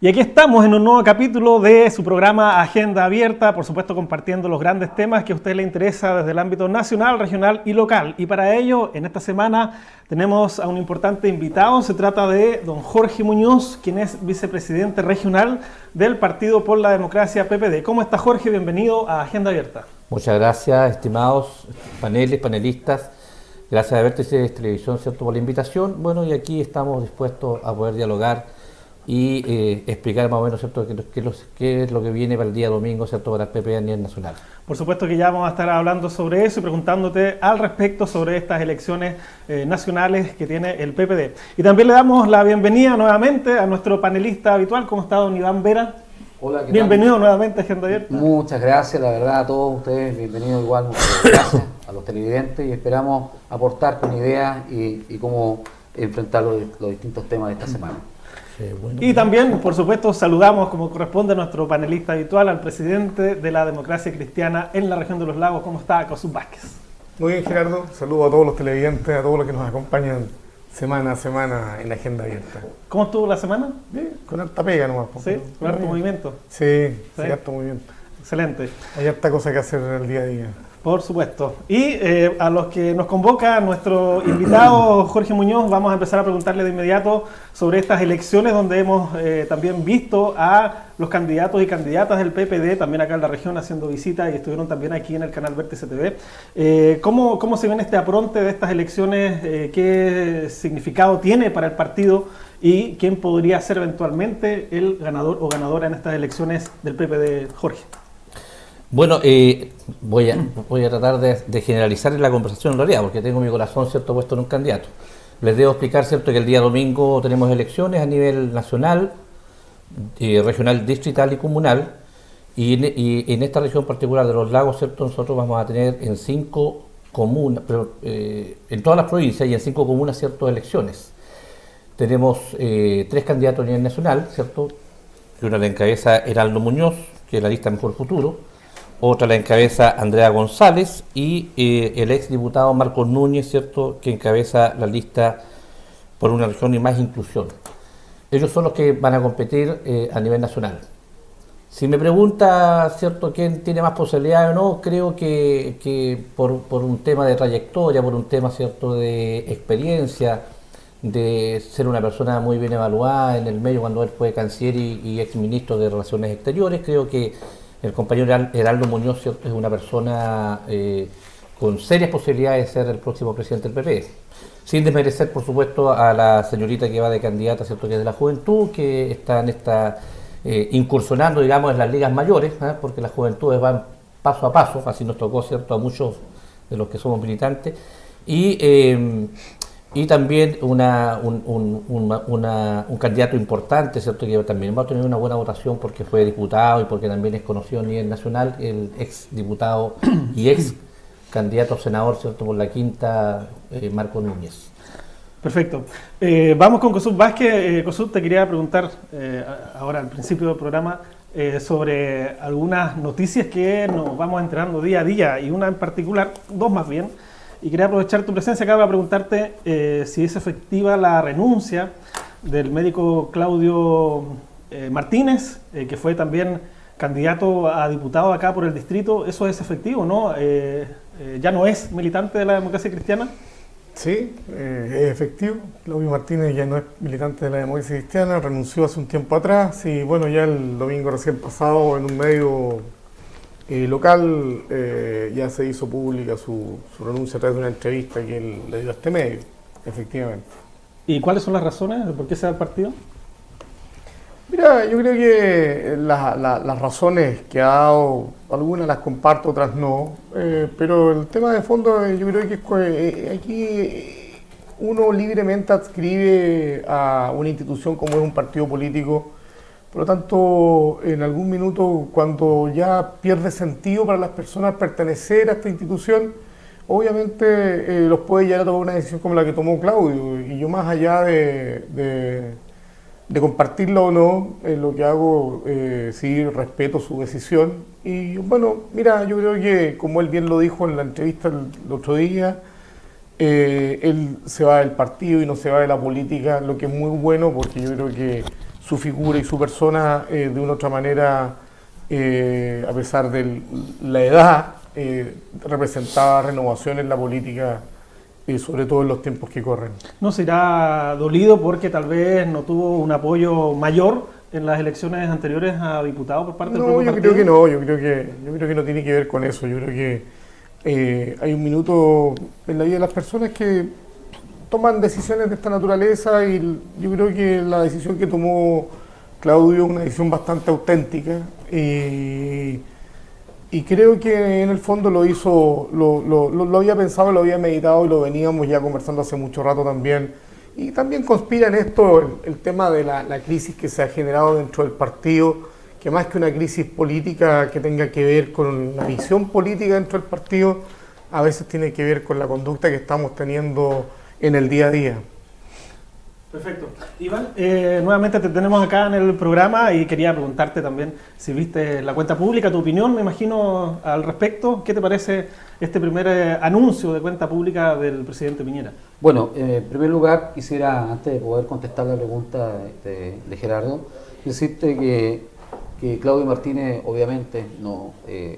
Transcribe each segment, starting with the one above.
Y aquí estamos en un nuevo capítulo de su programa Agenda Abierta, por supuesto compartiendo los grandes temas que a usted le interesa desde el ámbito nacional, regional y local. Y para ello, en esta semana tenemos a un importante invitado. Se trata de don Jorge Muñoz, quien es vicepresidente regional del Partido por la Democracia PPD. ¿Cómo está, Jorge? Bienvenido a Agenda Abierta. Muchas gracias, estimados panelistas. Gracias a Vértice Televisión, ¿cierto?, por la invitación. Bueno, y aquí estamos dispuestos a poder dialogar y explicar más o menos, ¿cierto?, qué es lo que viene para el día domingo, ¿cierto?, para el PPD a nivel nacional. Por supuesto que ya vamos a estar hablando sobre eso y preguntándote al respecto sobre estas elecciones nacionales que tiene el PPD. Y también le damos la bienvenida nuevamente a nuestro panelista habitual. ¿Cómo está, don Iván Vera? Hola, ¿qué Bienvenido tal? Nuevamente a Agenda Abierta. Muchas gracias, la verdad, a todos ustedes. Bienvenidos igual, muchas gracias a los televidentes y esperamos aportar con ideas y cómo enfrentar los distintos temas de esta semana. Y también, por supuesto, saludamos, como corresponde a nuestro panelista habitual, al presidente de la Democracia Cristiana en la región de los Lagos. ¿Cómo está, Cosú Vázquez? Muy bien, Gerardo. Saludo a todos los televidentes, a todos los que nos acompañan semana a semana en Agenda Abierta. ¿Cómo estuvo la semana? Bien, con harta pega nomás. ¿Sí? ¿Con harto movimiento? Sí, harto movimiento. Excelente. Hay harta cosa que hacer en el día a día. Por supuesto. Y a los que nos convoca nuestro invitado Jorge Muñoz, vamos a empezar a preguntarle de inmediato sobre estas elecciones donde hemos también visto a los candidatos y candidatas del PPD, también acá en la región, haciendo visitas y estuvieron también aquí en el canal Vértice TV. ¿Cómo se ven este apronte de estas elecciones? ¿Qué significado tiene para el partido? ¿Y quién podría ser eventualmente el ganador o ganadora en estas elecciones del PPD, Jorge? Bueno, voy a tratar de generalizar la conversación en realidad, porque tengo mi corazón, ¿cierto?, puesto en un candidato. Les debo explicar, ¿cierto?, que el día domingo tenemos elecciones a nivel nacional, regional, distrital y comunal, y en esta región particular de los lagos, ¿cierto?, nosotros vamos a tener en 5 comunas, pero en todas las provincias y en 5 comunas, ¿cierto?, elecciones. Tenemos 3 candidatos a nivel nacional, ¿cierto?, que una la encabeza Heraldo Muñoz, que es la lista Mejor Futuro. Otra la encabeza Andrea González y el ex diputado Marcos Núñez, ¿cierto?, que encabeza la lista por una región y más inclusión. Ellos son los que van a competir a nivel nacional. Si me pregunta, ¿cierto?, quién tiene más posibilidades o no, creo que por un tema de trayectoria, por un tema, ¿cierto?, de experiencia, de ser una persona muy bien evaluada en el medio cuando él fue canciller y ex ministro de Relaciones Exteriores, creo que el compañero Heraldo Muñoz, ¿cierto?, es una persona con serias posibilidades de ser el próximo presidente del PP. Sin desmerecer, por supuesto, a la señorita que va de candidata, ¿cierto?, que es de la juventud, que está incursionando, digamos, en las ligas mayores, porque las juventudes van paso a paso, así nos tocó, ¿cierto?, a muchos de los que somos militantes. Y también un candidato importante, ¿cierto?, que también va a tener una buena votación porque fue diputado y porque también es conocido a nivel nacional, el ex diputado y ex candidato a senador, ¿cierto?, por la quinta, Marcos Núñez. Perfecto. Vamos con Cosú Vázquez. Cosú, te quería preguntar ahora al principio del programa sobre algunas noticias que nos vamos enterando día a día, y una en particular, 2 más bien. Y quería aprovechar tu presencia acá para preguntarte si es efectiva la renuncia del médico Claudio Martínez, que fue también candidato a diputado acá por el distrito. ¿Eso es efectivo, no? ¿Ya no es militante de la Democracia Cristiana? Sí, es efectivo. Claudio Martínez ya no es militante de la Democracia Cristiana, renunció hace un tiempo atrás y bueno, ya el domingo recién pasado en un medio local ya se hizo pública su renuncia a través de una entrevista que él le dio a este medio, efectivamente. ¿Y cuáles son las razones de por qué se da el partido? Mira, yo creo que las razones que ha dado, algunas las comparto, otras no, pero el tema de fondo yo creo que aquí uno libremente adscribe a una institución como es un partido político. Por lo tanto, en algún minuto, cuando ya pierde sentido para las personas pertenecer a esta institución, obviamente los puede llevar a tomar una decisión como la que tomó Claudio. Y yo, más allá de compartirlo o no, lo que hago, sí respeto su decisión. Y bueno, mira, yo creo que, como él bien lo dijo en la entrevista el otro día, él se va del partido y no se va de la política, lo que es muy bueno, porque yo creo que su figura y su persona de una u otra manera, a pesar de la edad, representaba renovación en la política, sobre todo en los tiempos que corren. ¿No se irá dolido porque tal vez no tuvo un apoyo mayor en las elecciones anteriores a diputado por parte del propio partido? Creo que no, yo creo que no tiene que ver con eso. Yo creo que hay un minuto en la vida de las personas que toman decisiones de esta naturaleza, y yo creo que la decisión que tomó Claudio es una decisión bastante auténtica, y creo que en el fondo lo hizo, lo había pensado, lo había meditado, y lo veníamos ya conversando hace mucho rato también. Y también conspira en esto el tema de la crisis que se ha generado dentro del partido, que más que una crisis política que tenga que ver con la visión política dentro del partido, a veces tiene que ver con la conducta que estamos teniendo en el día a día. Perfecto. Iván, nuevamente te tenemos acá en el programa y quería preguntarte también si viste la cuenta pública, tu opinión, me imagino, al respecto. ¿Qué te parece este primer anuncio de cuenta pública del presidente Piñera? Bueno, en primer lugar quisiera, antes de poder contestar la pregunta de Gerardo, decirte que Claudio Martínez obviamente no es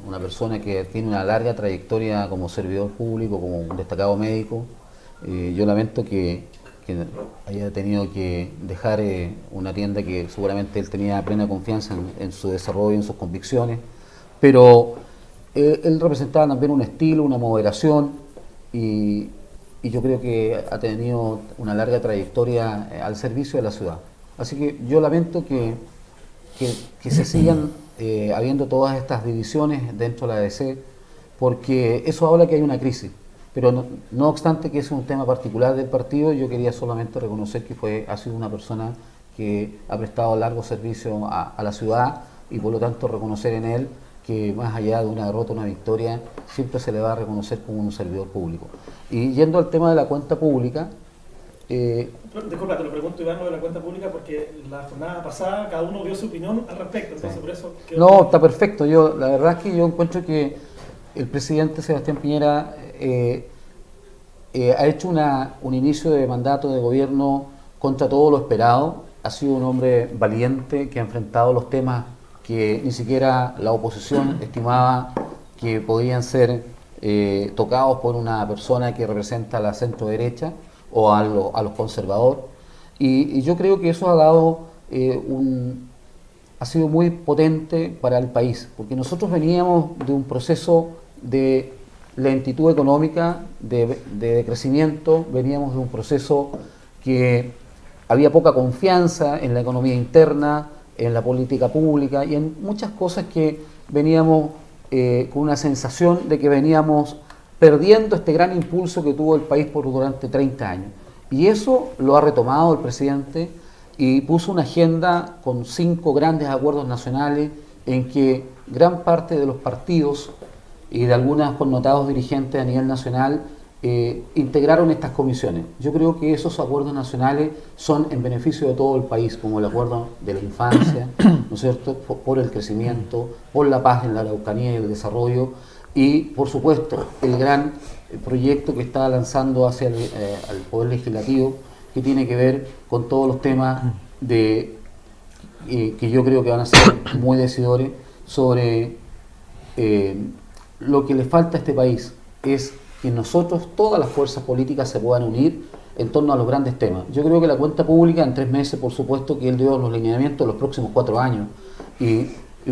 una persona que tiene una larga trayectoria como servidor público, como un destacado médico. Yo lamento que haya tenido que dejar una tienda que seguramente él tenía plena confianza en su desarrollo, en sus convicciones, pero él representaba también un estilo, una moderación, y yo creo que ha tenido una larga trayectoria al servicio de la ciudad. Así que yo lamento que se sigan habiendo todas estas divisiones dentro de la ADC, porque eso habla que hay una crisis. Pero no obstante que ese es un tema particular del partido, yo quería solamente reconocer que ha sido una persona que ha prestado largo servicio a la ciudad, y por lo tanto reconocer en él que más allá de una derrota o una victoria, siempre se le va a reconocer como un servidor público. Y yendo al tema de la cuenta pública... Disculpa, te lo pregunto, Iván, lo de la cuenta pública, porque la jornada pasada cada uno dio su opinión al respecto, entonces sí. Por eso... No, está perfecto. La verdad es que yo encuentro que el presidente Sebastián Piñera ha hecho un inicio de mandato de gobierno contra todo lo esperado. Ha sido un hombre valiente que ha enfrentado los temas que ni siquiera la oposición estimaba que podían ser tocados por una persona que representa a la centro derecha o a los conservadores. Y yo creo que eso ha dado ha sido muy potente para el país, porque nosotros veníamos de un proceso de lentitud económica, de crecimiento, veníamos de un proceso que había poca confianza en la economía interna, en la política pública y en muchas cosas que veníamos con una sensación de que veníamos perdiendo este gran impulso que tuvo el país durante 30 años. Y eso lo ha retomado el presidente y puso una agenda con 5 grandes acuerdos nacionales en que gran parte de los partidos y de algunos connotados dirigentes a nivel nacional integraron estas comisiones. Yo creo que esos acuerdos nacionales son en beneficio de todo el país, como el acuerdo de la infancia, ¿no es cierto?, por el crecimiento, por la paz en la Araucanía y el desarrollo, y por supuesto el gran proyecto que está lanzando hacia el Poder Legislativo, que tiene que ver con todos los temas que yo creo que van a ser muy decidores sobre lo que le falta a este país, es que nosotros, todas las fuerzas políticas, se puedan unir en torno a los grandes temas. Yo creo que la cuenta pública en 3 meses, por supuesto que él dio los lineamientos de los próximos 4 años y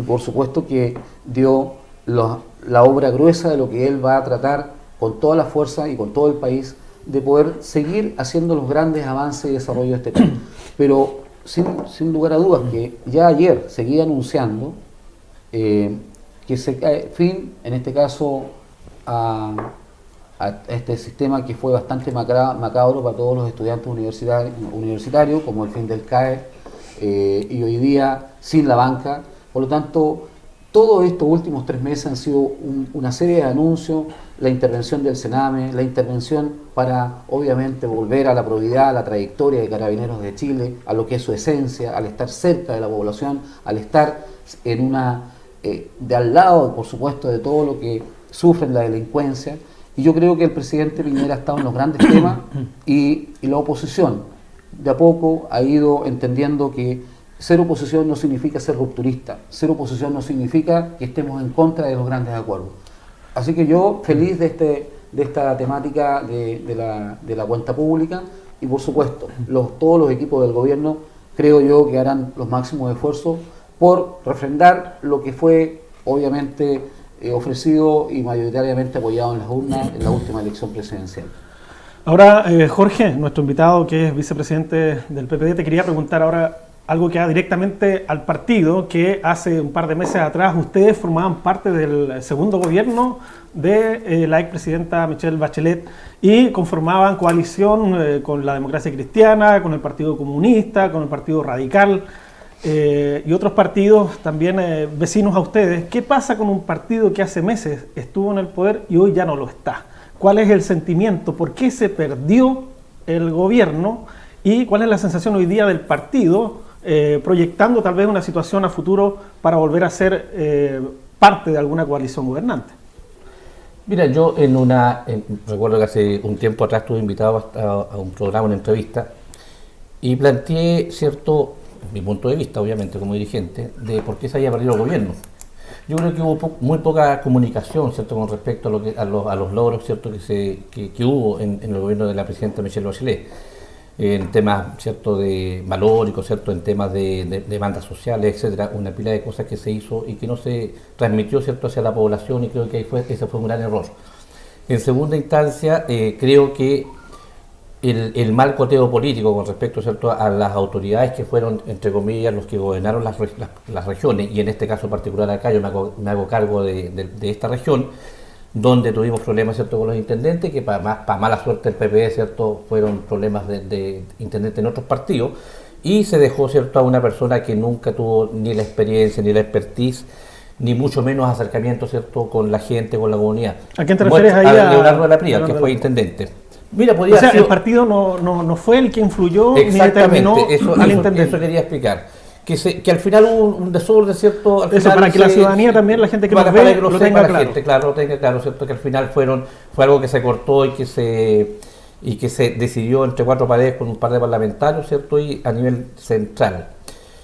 por supuesto que dio la obra gruesa de lo que él va a tratar con toda la fuerza y con todo el país de poder seguir haciendo los grandes avances y desarrollo de este país. Pero sin lugar a dudas que ya ayer seguía anunciando que se cae fin, en este caso, a este sistema que fue bastante macabro para todos los estudiantes universitarios, como el fin del CAE, y hoy día sin la banca. Por lo tanto, todos estos últimos 3 meses han sido una serie de anuncios, la intervención del Sename, la intervención para, obviamente, volver a la probidad, a la trayectoria de Carabineros de Chile, a lo que es su esencia, al estar cerca de la población, al estar en de al lado, por supuesto, de todo lo que sufren la delincuencia. Y yo creo que el presidente Piñera ha estado en los grandes temas y la oposición, de a poco ha ido entendiendo que ser oposición no significa ser rupturista, ser oposición no significa que estemos en contra de los grandes acuerdos. Así que yo feliz de esta temática de la cuenta pública y por supuesto todos los equipos del gobierno creo yo que harán los máximos esfuerzos por refrendar lo que fue obviamente ofrecido y mayoritariamente apoyado en las urnas en la última elección presidencial. Ahora, Jorge, nuestro invitado que es vicepresidente del PPD, te quería preguntar ahora algo que va directamente al partido, que hace un par de meses atrás ustedes formaban parte del segundo gobierno de la expresidenta Michelle Bachelet y conformaban coalición con la Democracia Cristiana, con el Partido Comunista, con el Partido Radical y otros partidos también vecinos a ustedes. ¿Qué pasa con un partido que hace meses estuvo en el poder y hoy ya no lo está? ¿Cuál es el sentimiento? ¿Por qué se perdió el gobierno? ¿Y cuál es la sensación hoy día del partido proyectando tal vez una situación a futuro para volver a ser parte de alguna coalición gobernante? Mira, yo recuerdo que hace un tiempo atrás estuve invitado a un programa, una entrevista, y planteé mi punto de vista, obviamente, como dirigente, de por qué se había perdido el gobierno. Yo creo que hubo muy poca comunicación, ¿cierto?, con respecto a los logros, ¿cierto?, que hubo en el gobierno de la presidenta Michelle Bachelet, en temas, ¿cierto?, de valóricos, ¿cierto?, en temas de demandas sociales, etcétera, una pila de cosas que se hizo y que no se transmitió, ¿cierto?, hacia la población, y creo que ese fue un gran error. En segunda instancia, creo que el mal coteo político con respecto, ¿cierto?, a las autoridades que fueron, entre comillas, los que gobernaron las regiones, y en este caso particular acá yo me hago cargo de esta región, donde tuvimos problemas, ¿cierto?, con los intendentes, que para mala suerte el PPD, ¿cierto?, fueron problemas de intendentes en otros partidos, y se dejó, ¿cierto?, a una persona que nunca tuvo ni la experiencia, ni la expertise, ni mucho menos acercamiento, ¿cierto?, con la gente, con la comunidad. ¿A quién te refieres ahí? A Leonardo de la Pría, que fue intendente. Mira, o sea, el partido no fue el que influyó ni determinó al intendente. Eso quería explicar. Que al final hubo un desorden, ¿cierto? Al eso final para que la ciudadanía también, la gente que nos ve, lo tenga claro. Gente, claro, lo tenga claro, ¿cierto? Que al final fue algo que se cortó y que se decidió entre cuatro paredes con un par de parlamentarios, ¿cierto? Y a nivel central.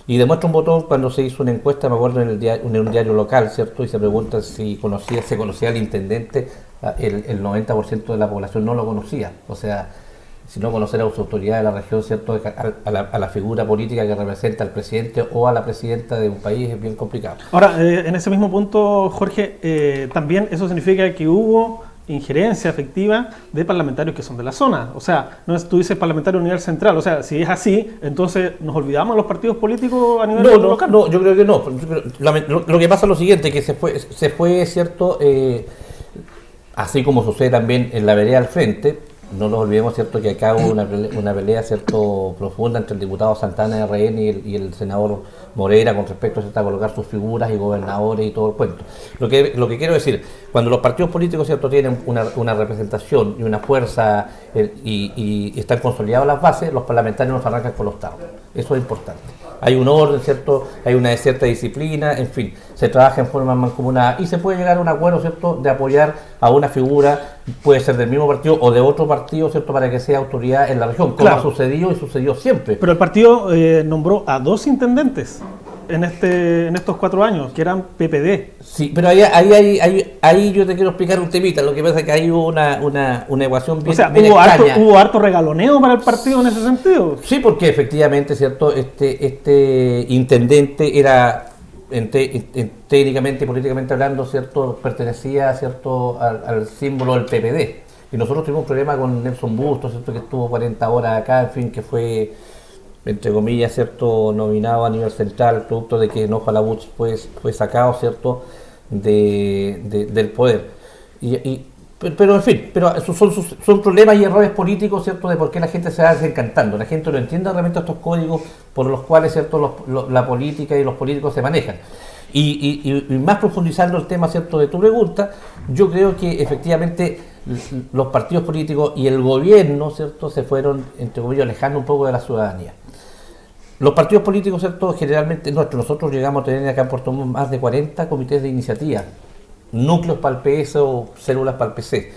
Y demuestra un botón cuando se hizo una encuesta, me acuerdo, en un diario local, ¿cierto? Y se pregunta si se conocía al intendente, el 90% de la población no lo conocía. O sea, si no conocer a las autoridades de la región, ¿cierto?, a la figura política que representa al presidente o a la presidenta de un país es bien complicado. Ahora, en ese mismo punto, Jorge, también eso significa que hubo injerencia efectiva de parlamentarios que son de la zona. O sea, no es, tú dices parlamentario a nivel central. O sea, si es así, entonces ¿nos olvidamos de los partidos políticos a nivel local? No, yo creo que no. Lo que pasa es lo siguiente, que se fue, ¿cierto?, así como sucede también en la vereda al frente. No nos olvidemos, ¿cierto?, que acá hubo una pelea, ¿cierto?, profunda entre el diputado Santana de RN y el senador Moreira con respecto, ¿cierto?, a colocar sus figuras y gobernadores y todo el cuento. Lo que quiero decir, cuando los partidos políticos, ¿cierto?, tienen una representación y una fuerza y están consolidadas las bases, los parlamentarios nos arrancan con los tabos. Eso es importante. Hay un orden, ¿cierto?, hay una cierta disciplina, en fin, se trabaja en forma mancomunada y se puede llegar a un acuerdo, ¿cierto?, de apoyar a una figura, puede ser del mismo partido o de otro partido, ¿cierto?, para que sea autoridad en la región, como ha sucedido y sucedió siempre. Pero el partido nombró a 2 intendentes en estos 4 años, que eran PPD. Sí, pero ahí yo te quiero explicar un temita. Lo que pasa es que hay una ecuación bien, bien extraña. ¿Hubo harto regaloneo para el partido en ese sentido? Sí, porque efectivamente, ¿cierto?, este intendente era, técnicamente y políticamente hablando, ¿cierto?, pertenecía, ¿cierto?, al símbolo del PPD. Y nosotros tuvimos un problema con Nelson Bustos, ¿cierto?, que estuvo 40 horas acá, en fin, que fue, entre comillas, ¿cierto?, nominado a nivel central, producto de que Enojo Alabuch fue sacado, ¿cierto?, del poder. Pero en fin, son problemas y errores políticos, ¿cierto?, de por qué la gente se va desencantando. La gente no entiende realmente estos códigos por los cuales, ¿cierto?, la política y los políticos se manejan. Y más profundizando el tema, ¿cierto?, de tu pregunta, yo creo que efectivamente los partidos políticos y el gobierno, ¿cierto?, se fueron, entre comillas, alejando un poco de la ciudadanía. Los partidos políticos, ¿cierto?, generalmente nosotros llegamos a tener acá en Puerto Montt más de 40 comités de iniciativa, núcleos para el PS o células para el PC,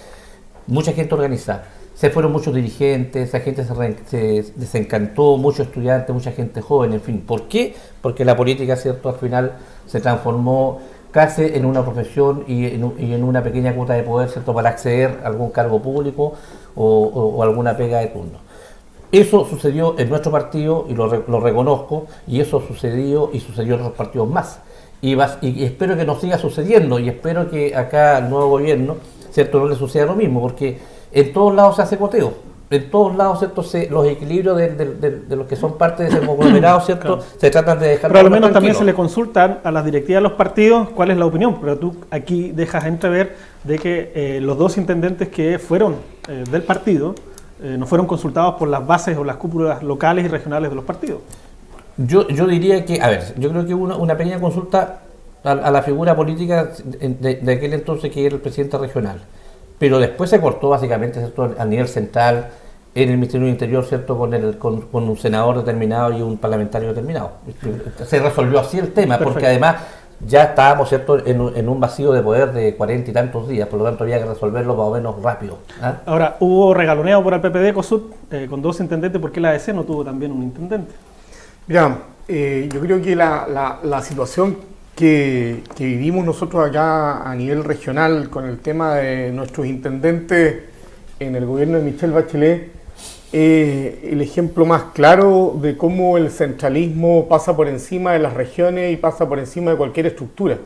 mucha gente organizada. se fueron muchos dirigentes, esa gente se desencantó, muchos estudiantes, mucha gente joven, en fin. ¿Por qué? Porque la política, ¿cierto?, al final se transformó casi en una profesión y en una pequeña cuota de poder, ¿cierto?, para acceder a algún cargo público o alguna pega de turno. Eso sucedió en nuestro partido y lo reconozco, y eso sucedió en otros partidos más. Y espero que nos siga sucediendo, y espero que acá al nuevo gobierno, ¿cierto?, no le suceda lo mismo, porque en todos lados se hace coteo, en todos lados, ¿cierto?, los equilibrios de los que son parte de ese conglomerado, ¿cierto?, claro, se tratan de dejar. Pero al menos también se le consultan a las directivas de los partidos cuál es la opinión, pero tú aquí dejas entrever de que los dos intendentes que fueron del partido no fueron consultados por las bases o las cúpulas locales y regionales de los partidos. Yo diría que, a ver, yo creo que hubo una pequeña consulta a la figura política de aquel entonces, que era el presidente regional, pero después se cortó básicamente, ¿cierto?, a nivel central, en el Ministerio del Interior, ¿cierto?, con un senador determinado y un parlamentario determinado. Se resolvió así el tema. Perfecto. Porque además ya estábamos, ¿cierto?, en un vacío de poder de 40 y tantos días, por lo tanto había que resolverlo más o menos rápido. ¿Ah? Ahora, hubo regaloneo por el PPD, COSUT, con dos intendentes. ¿Por qué la ADC no tuvo también un intendente? Mira, yo creo que la situación que vivimos nosotros acá a nivel regional con el tema de nuestros intendentes en el gobierno de Michelle Bachelet, el ejemplo más claro de cómo el centralismo pasa por encima de las regiones y pasa por encima de cualquier estructura.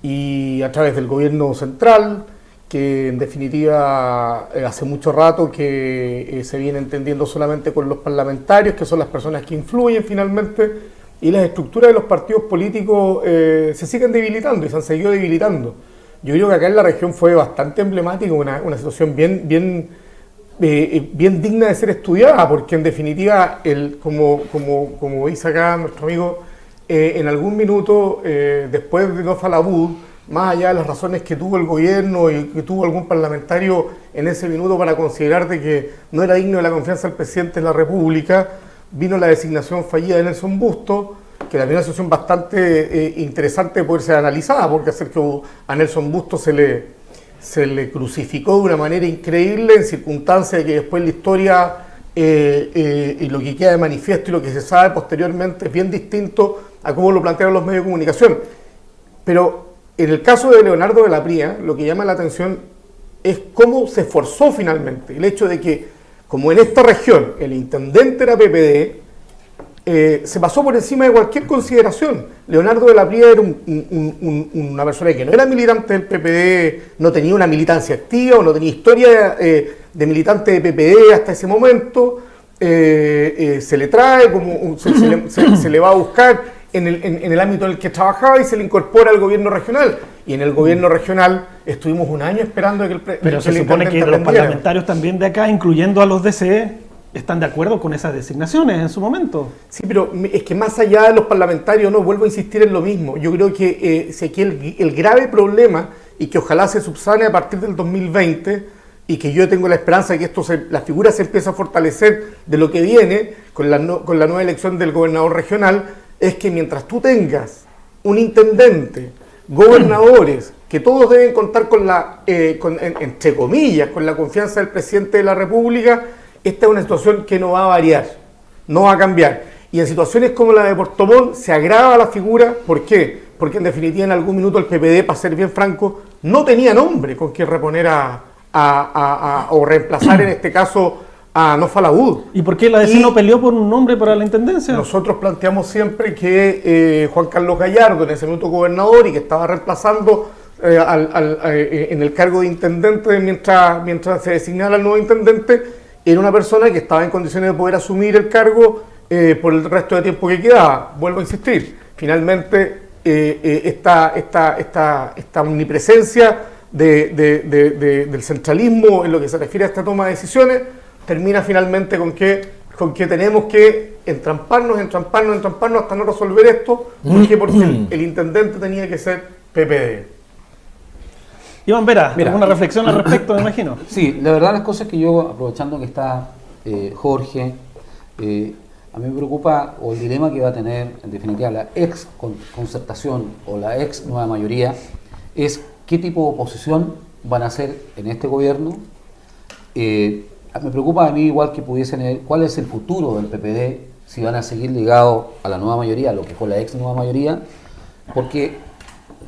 Y a través del gobierno central, que en definitiva hace mucho rato que se viene entendiendo solamente con los parlamentarios, que son las personas que influyen finalmente, y las estructuras de los partidos políticos se siguen debilitando y se han seguido debilitando. Yo creo que acá en la región fue bastante emblemático, una situación bien digna de ser estudiada, porque en definitiva, como dice acá nuestro amigo, en algún minuto, después de No Falabud, más allá de las razones que tuvo el gobierno y que tuvo algún parlamentario en ese minuto para considerar de que no era digno de la confianza del presidente de la República, vino la designación fallida de Nelson Bustos, que también es una situación bastante interesante de poder ser analizada, porque hacer que a Nelson Bustos se le crucificó de una manera increíble en circunstancias de que después la historia y lo que queda de manifiesto y lo que se sabe posteriormente es bien distinto a cómo lo plantearon los medios de comunicación. Pero en el caso de Leonardo de la Pría, lo que llama la atención es cómo se esforzó finalmente el hecho de que, como en esta región el intendente era PPD, se pasó por encima de cualquier consideración. Leonardo de la Pría era una persona que no era militante del PPD, no tenía una militancia activa o no tenía historia de militante de PPD hasta ese momento. Se le trae, se le va a buscar en el ámbito en el que trabajaba y se le incorpora al gobierno regional. Y en el gobierno regional estuvimos un año esperando que el Pero se supone que los parlamentarios también de acá, incluyendo a los DCE, están de acuerdo con esas designaciones en su momento. Sí, pero es que más allá de los parlamentarios, no, vuelvo a insistir en lo mismo. Yo creo que si aquí el grave problema, y que ojalá se subsane a partir del 2020, y que yo tengo la esperanza de que la figura se empiece a fortalecer de lo que viene con la nueva elección del gobernador regional, es que mientras tú tengas un intendente, gobernadores, que todos deben contar entre comillas, con la confianza del presidente de la República, esta es una situación que no va a variar, no va a cambiar. Y en situaciones como la de Puerto Montt se agrava la figura. ¿Por qué? Porque en definitiva en algún minuto el PPD, para ser bien franco, no tenía nombre con quien reponer o reemplazar en este caso a No Falabud. ¿Y por qué la DC no peleó por un nombre para la intendencia? Nosotros planteamos siempre que Juan Carlos Gallardo, en ese minuto gobernador y que estaba reemplazando en el cargo de intendente mientras se designara el nuevo intendente, era una persona que estaba en condiciones de poder asumir el cargo por el resto de tiempo que quedaba. Vuelvo a insistir, finalmente esta omnipresencia del centralismo en lo que se refiere a esta toma de decisiones termina finalmente con que tenemos que entramparnos hasta no resolver esto. ¿Por qué? Porque el intendente tenía que ser PPD. Iván Vera, ¿alguna reflexión al respecto, me imagino? Sí, la verdad las cosas que yo, aprovechando que está Jorge, a mí me preocupa, o el dilema que va a tener, en definitiva, la ex concertación o la ex nueva mayoría, es qué tipo de oposición van a hacer en este gobierno me preocupa a mí igual que pudiesen, cuál es el futuro del PPD, si van a seguir ligados a la nueva mayoría, a lo que fue la ex nueva mayoría, porque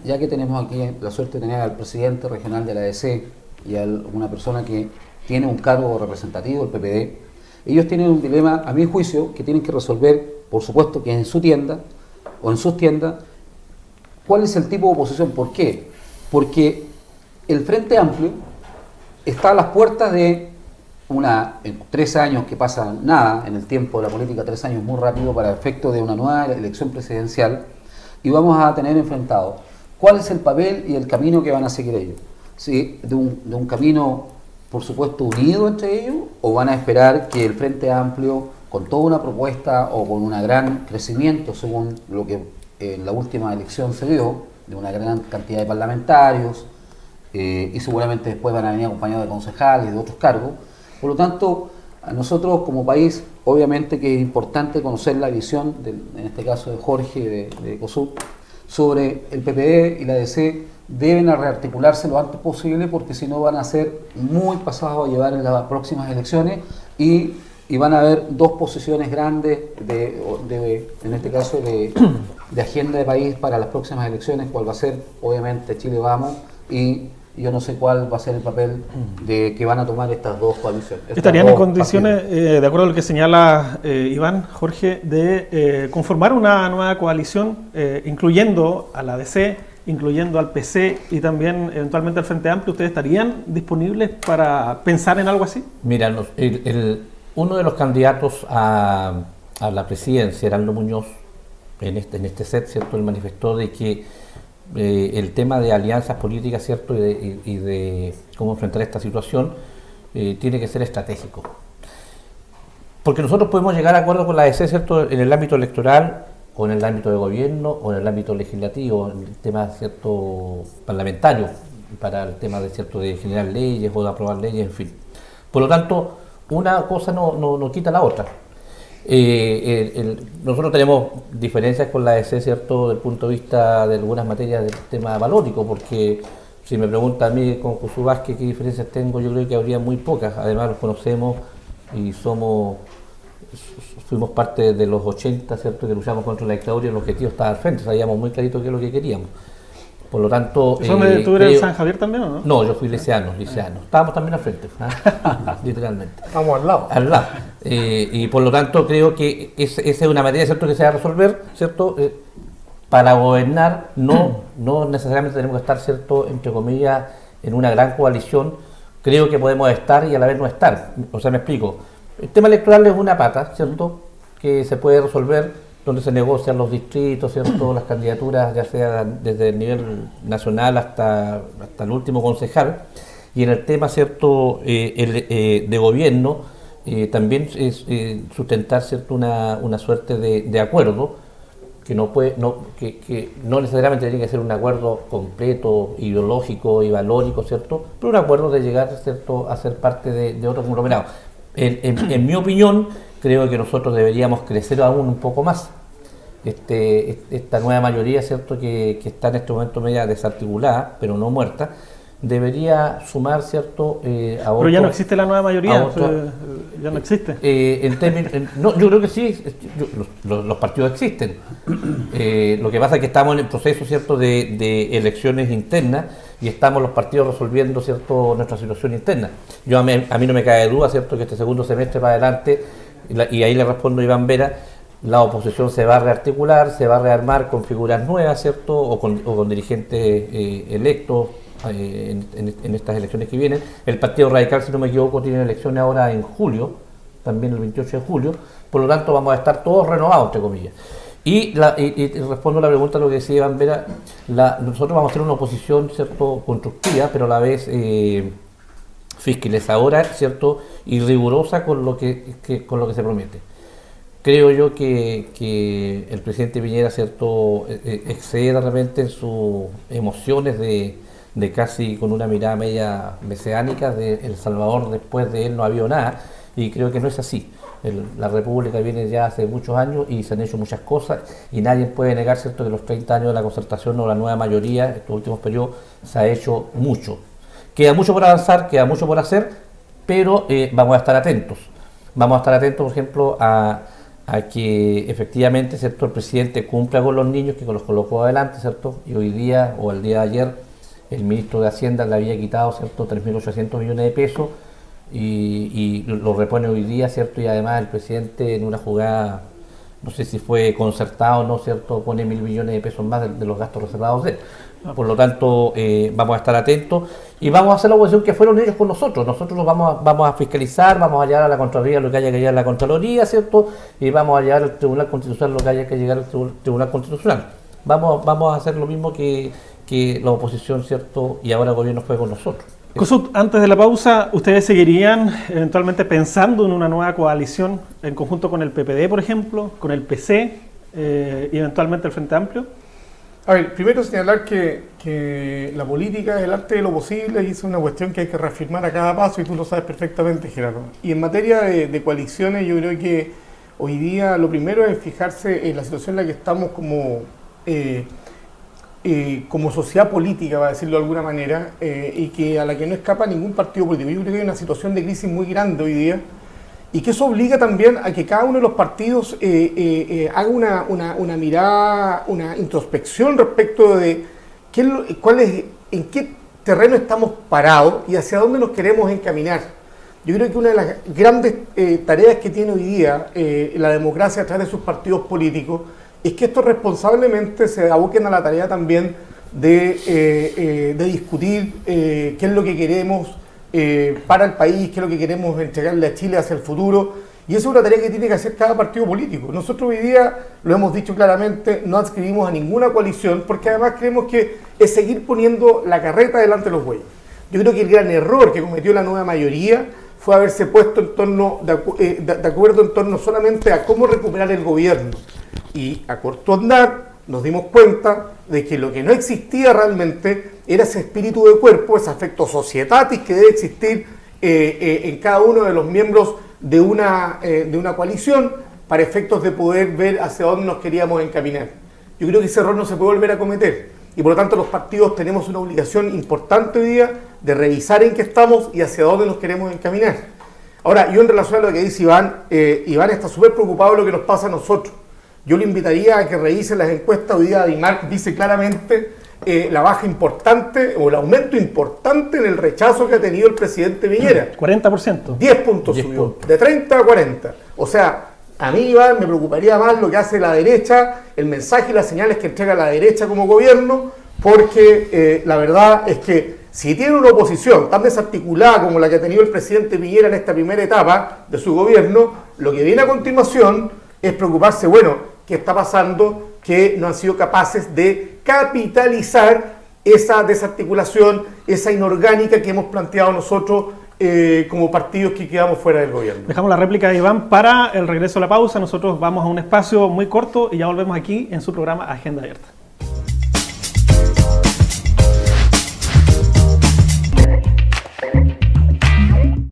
ya que tenemos aquí la suerte de tener al presidente regional de la ADC y a una persona que tiene un cargo representativo del PPD, ellos tienen un dilema, a mi juicio, que tienen que resolver, por supuesto, que en su tienda o en sus tiendas, cuál es el tipo de oposición. ¿Por qué? Porque el Frente Amplio está a las puertas de en 3 años que pasa nada, en el tiempo de la política 3 años muy rápido para efecto de una nueva elección presidencial, y vamos a tener enfrentado cuál es el papel y el camino que van a seguir ellos. ¿Sí? De un camino, por supuesto, unido entre ellos, o van a esperar que el Frente Amplio, con toda una propuesta o con un gran crecimiento, según lo que en la última elección se dio, de una gran cantidad de parlamentarios, y seguramente después van a venir acompañados de concejales y de otros cargos. Por lo tanto, a nosotros como país, obviamente que es importante conocer la visión, en este caso de Jorge, de COSUB, sobre el PPD y la ADC. Deben rearticularse lo antes posible, porque si no van a ser muy pasados a llevar en las próximas elecciones y van a haber dos posiciones grandes, en este caso de agenda de país para las próximas elecciones, cuál va a ser, obviamente, Chile Vamos, y yo no sé cuál va a ser el papel que van a tomar estas dos coaliciones. ¿Estarían en condiciones, de acuerdo a lo que señala Iván, Jorge, de conformar una nueva coalición, incluyendo a la ADC, incluyendo al PC y también eventualmente al Frente Amplio? ¿Ustedes estarían disponibles para pensar en algo así? Mira, uno de los candidatos a la presidencia, Heraldo Muñoz, en este set, ¿cierto?, él manifestó de que el tema de alianzas políticas, ¿cierto?, y de cómo enfrentar esta situación tiene que ser estratégico. Porque nosotros podemos llegar a acuerdo con la ADC, ¿cierto?, en el ámbito electoral, o en el ámbito de gobierno, o en el ámbito legislativo, en el tema, ¿cierto?, parlamentario, para el tema de, ¿cierto?, de generar leyes o de aprobar leyes, en fin. Por lo tanto, una cosa no quita la otra. Nosotros tenemos diferencias con la ADC, ¿cierto?, desde el punto de vista de algunas materias del tema valórico, porque si me pregunta a mí con Josué Vázquez qué diferencias tengo, yo creo que habría muy pocas. Además, los conocemos y fuimos parte de los 80, ¿cierto?, que luchamos contra la dictadura, y el objetivo estaba al frente, sabíamos muy clarito qué es lo que queríamos. Por lo tanto... ¿Tú eres de San Javier también o no? No, yo fui liceano. Estábamos también al frente, literalmente. Estamos al lado. Al lado. Y por lo tanto creo que esa es una materia, ¿cierto?, que se va a resolver, ¿cierto? Para gobernar no necesariamente tenemos que estar, ¿cierto?, entre comillas, en una gran coalición. Creo que podemos estar y a la vez no estar. O sea, me explico. El tema electoral es una pata, ¿cierto?, que se puede resolver, donde se negocian los distritos, ¿cierto?, las candidaturas, ya sea desde el nivel nacional hasta el último concejal. Y en el tema, ¿cierto?, de gobierno, también es sustentar, ¿cierto?, una suerte de acuerdo, que no necesariamente tiene que ser un acuerdo completo, ideológico y valórico, ¿cierto?, pero un acuerdo de llegar, ¿cierto?, a ser parte de otro conglomerado. En mi opinión, creo que nosotros deberíamos crecer aún un poco más. Esta nueva mayoría, ¿cierto?, que está en este momento media desarticulada, pero no muerta, debería sumar, ¿cierto?, a otro. Pero ya no existe la nueva mayoría, ya no existe. No, yo creo que sí, los partidos existen. Lo que pasa es que estamos en el proceso, ¿cierto?, de elecciones internas, y estamos los partidos resolviendo, ¿cierto?, nuestra situación interna. A mí no me cae duda, ¿cierto?, que este segundo semestre para adelante, y ahí le respondo a Iván Vera, la oposición se va a rearticular, se va a rearmar con figuras nuevas, ¿cierto?, o con dirigentes electos en estas elecciones que vienen. El Partido Radical, si no me equivoco, tiene elecciones ahora en julio, también el 28 de julio, por lo tanto vamos a estar todos renovados, entre comillas. Y respondo a la pregunta, lo que decía Iván Vera, nosotros vamos a hacer una oposición, ¿cierto?, constructiva, pero a la vez fiscalizadora, ¿cierto?, y rigurosa con lo que se promete. Creo yo que el presidente Piñera, ¿cierto?, excede de repente en sus emociones de casi con una mirada media mesiánica de El Salvador, después de él no había nada, y creo que no es así. La República viene ya hace muchos años y se han hecho muchas cosas, y nadie puede negar, ¿cierto?, que los 30 años de la concertación o la nueva mayoría, estos últimos periodos, se ha hecho mucho. Queda mucho por avanzar, queda mucho por hacer, pero vamos a estar atentos. Vamos a estar atentos, por ejemplo, a que efectivamente, ¿cierto?, el presidente cumpla con los niños, que los colocó adelante, ¿cierto? Y hoy día, o el día de ayer, el ministro de Hacienda le había quitado, ¿cierto?, 3.800 millones de pesos y lo repone hoy día, ¿cierto? Y además el presidente, en una jugada, no sé si fue concertado o no, ¿cierto?, pone 1.000 millones de pesos más de los gastos reservados de él. Por lo tanto, vamos a estar atentos y vamos a hacer la oposición que fueron ellos con nosotros. Nosotros nos vamos a fiscalizar, vamos a llevar a la Contraloría lo que haya que llevar a la Contraloría, ¿cierto? Y vamos a llevar al Tribunal Constitucional lo que haya que llegar al Tribunal Constitucional. Vamos a hacer lo mismo que la oposición, ¿cierto? Y ahora el gobierno fue con nosotros. Kossuth, antes de la pausa, ¿ustedes seguirían eventualmente pensando en una nueva coalición en conjunto con el PPD, por ejemplo, con el PC y eventualmente el Frente Amplio? A ver, primero señalar que la política es el arte de lo posible y es una cuestión que hay que reafirmar a cada paso y tú lo sabes perfectamente, Gerardo. Y en materia de coaliciones, yo creo que hoy día lo primero es fijarse en la situación en la que estamos como sociedad política, para decirlo de alguna manera, y que a la que no escapa ningún partido político. Yo creo que hay una situación de crisis muy grande hoy día y que eso obliga también a que cada uno de los partidos haga una mirada, una introspección respecto de en qué terreno estamos parados y hacia dónde nos queremos encaminar. Yo creo que una de las grandes tareas que tiene hoy día la democracia a través de sus partidos políticos es que estos responsablemente se aboquen a la tarea también de discutir qué es lo que queremos para el país, qué es lo que queremos entregarle a Chile hacia el futuro, y esa es una tarea que tiene que hacer cada partido político. Nosotros hoy día, lo hemos dicho claramente, no adscribimos a ninguna coalición, porque además creemos que es seguir poniendo la carreta delante de los bueyes. Yo creo que el gran error que cometió la nueva mayoría fue haberse puesto de acuerdo en torno solamente a cómo recuperar el gobierno, y a corto andar nos dimos cuenta de que lo que no existía realmente era ese espíritu de cuerpo, ese afecto societatis que debe existir en cada uno de los miembros de una coalición para efectos de poder ver hacia dónde nos queríamos encaminar. Yo creo que ese error no se puede volver a cometer y por lo tanto los partidos tenemos una obligación importante hoy día de revisar en qué estamos y hacia dónde nos queremos encaminar. Ahora, yo en relación a lo que dice Iván, Iván está súper preocupado de lo que nos pasa a nosotros. Yo le invitaría a que revise las encuestas. Hoy día DIMARC dice claramente la baja importante o el aumento importante en el rechazo que ha tenido el presidente Piñera. 40%. 10 puntos subió, de 30 a 40. O sea, a mí, Iván, me preocuparía más lo que hace la derecha, el mensaje y las señales que entrega la derecha como gobierno, porque la verdad es que si tiene una oposición tan desarticulada como la que ha tenido el presidente Piñera en esta primera etapa de su gobierno, lo que viene a continuación es preocuparse, bueno, ¿qué está pasando? Que no han sido capaces de capitalizar esa desarticulación, esa inorgánica que hemos planteado nosotros como partidos que quedamos fuera del gobierno. Dejamos la réplica de Iván para el regreso a la pausa. Nosotros vamos a un espacio muy corto y ya volvemos aquí en su programa Agenda Abierta.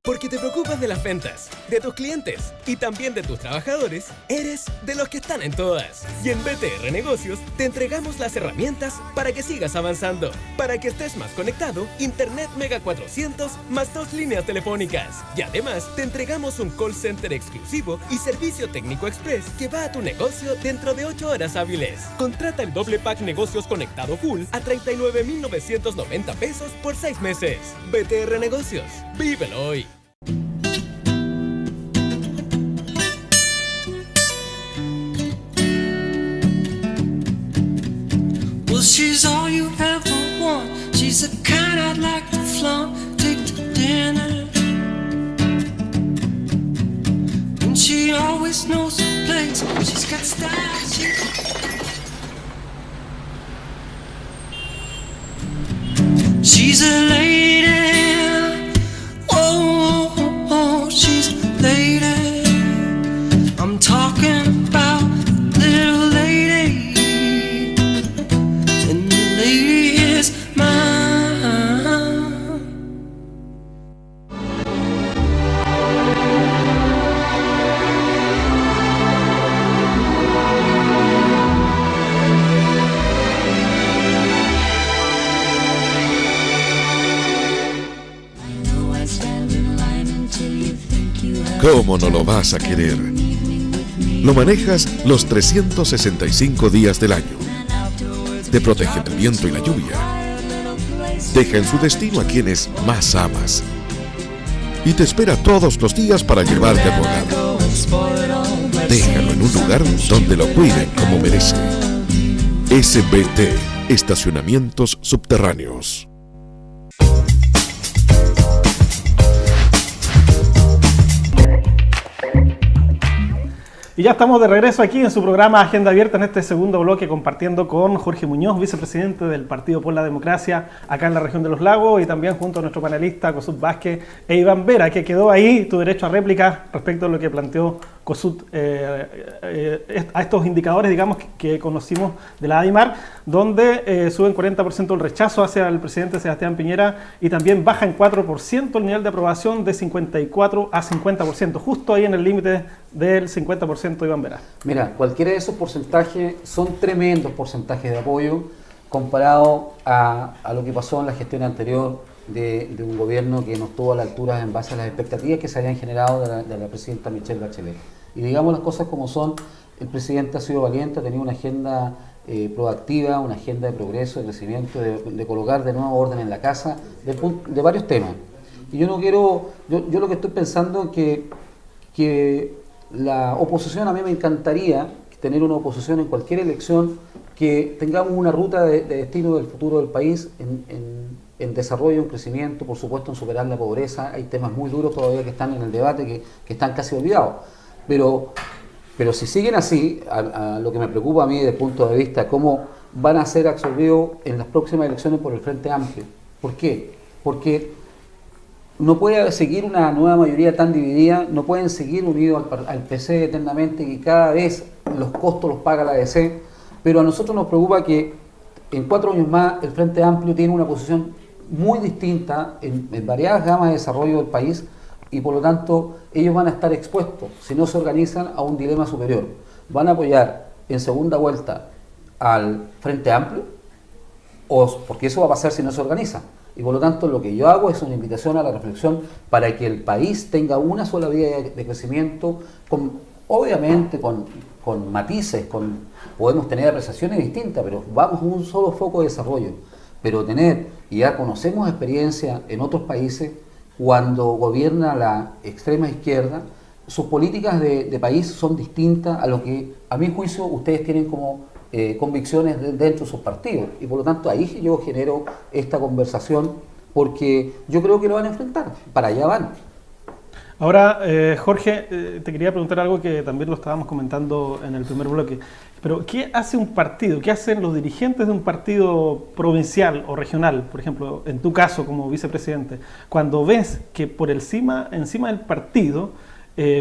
Porque te preocupas de las ventas, de tus clientes y también de tus trabajadores, eres de los que están en todas. Y en BTR Negocios te entregamos las herramientas para que sigas avanzando. Para que estés más conectado, Internet Mega 400 más 2 líneas telefónicas. Y además te entregamos un call center exclusivo y servicio técnico express que va a tu negocio dentro de 8 horas hábiles. Contrata el doble pack Negocios Conectado Full a 39,990 pesos por 6 meses. BTR Negocios, vívelo hoy. Well, she's all you ever want. She's the kind I'd like to flaunt, take to dinner. And she always knows her place. She's got style. She's a lady. Oh, she's a lady. I'm talking about little lady. ¿Cómo no lo vas a querer? Lo manejas los 365 días del año. Te protege del viento y la lluvia. Deja en su destino a quienes más amas. Y te espera todos los días para llevarte a tu hogar. Déjalo en un lugar donde lo cuiden como merece. SBT, Estacionamientos Subterráneos. Y ya estamos de regreso aquí en su programa Agenda Abierta, en este segundo bloque, compartiendo con Jorge Muñoz, vicepresidente del Partido por la Democracia acá en la región de Los Lagos, y también junto a nuestro panelista Kossuth Vázquez e Iván Vera, que quedó ahí tu derecho a réplica respecto a lo que planteó Kossuth a estos indicadores, digamos, que conocimos de la ADIMAR, donde suben 40% el rechazo hacia el presidente Sebastián Piñera y también baja en 4% el nivel de aprobación de 54 a 50%, justo ahí en el límite del 50%, Iván Vera. Mira, cualquiera de esos porcentajes son tremendos porcentajes de apoyo comparado a lo que pasó en la gestión anterior de un gobierno que no estuvo a la altura en base a las expectativas que se habían generado de la presidenta Michelle Bachelet. Y digamos las cosas como son, el presidente ha sido valiente, ha tenido una agenda proactiva, una agenda de progreso, de crecimiento, de colocar de nuevo orden en la casa, de varios temas. Y yo no quiero, yo lo que estoy pensando es que la oposición, a mí me encantaría tener una oposición en cualquier elección, que tengamos una ruta de destino del futuro del país en desarrollo, en crecimiento, por supuesto en superar la pobreza. Hay temas muy duros todavía que están en el debate, que están casi olvidados. Pero si siguen así, a lo que me preocupa a mí desde el punto de vista, cómo van a ser absorbidos en las próximas elecciones por el Frente Amplio. ¿Por qué? Porque no puede seguir una nueva mayoría tan dividida, no pueden seguir unidos al PC eternamente, y cada vez los costos los paga la DC, pero a nosotros nos preocupa que en 4 años más el Frente Amplio tiene una posición muy distinta en variadas gamas de desarrollo del país, y por lo tanto ellos van a estar expuestos, si no se organizan, a un dilema superior. ¿Van a apoyar en segunda vuelta al Frente Amplio? Porque eso va a pasar si no se organiza. Y por lo tanto lo que yo hago es una invitación a la reflexión para que el país tenga una sola vía de crecimiento, obviamente con matices, podemos tener apreciaciones distintas, pero vamos a un solo foco de desarrollo. Pero y ya conocemos experiencia en otros países, cuando gobierna la extrema izquierda, sus políticas de país son distintas a lo que, a mi juicio, ustedes tienen como convicciones dentro de sus partidos, y por lo tanto ahí yo genero esta conversación, porque yo creo que lo van a enfrentar, para allá van. Ahora, Jorge, te quería preguntar algo que también lo estábamos comentando en el primer bloque, pero ¿qué hace un partido? ¿Qué hacen los dirigentes de un partido provincial o regional, por ejemplo, en tu caso como vicepresidente, cuando ves que por encima del partido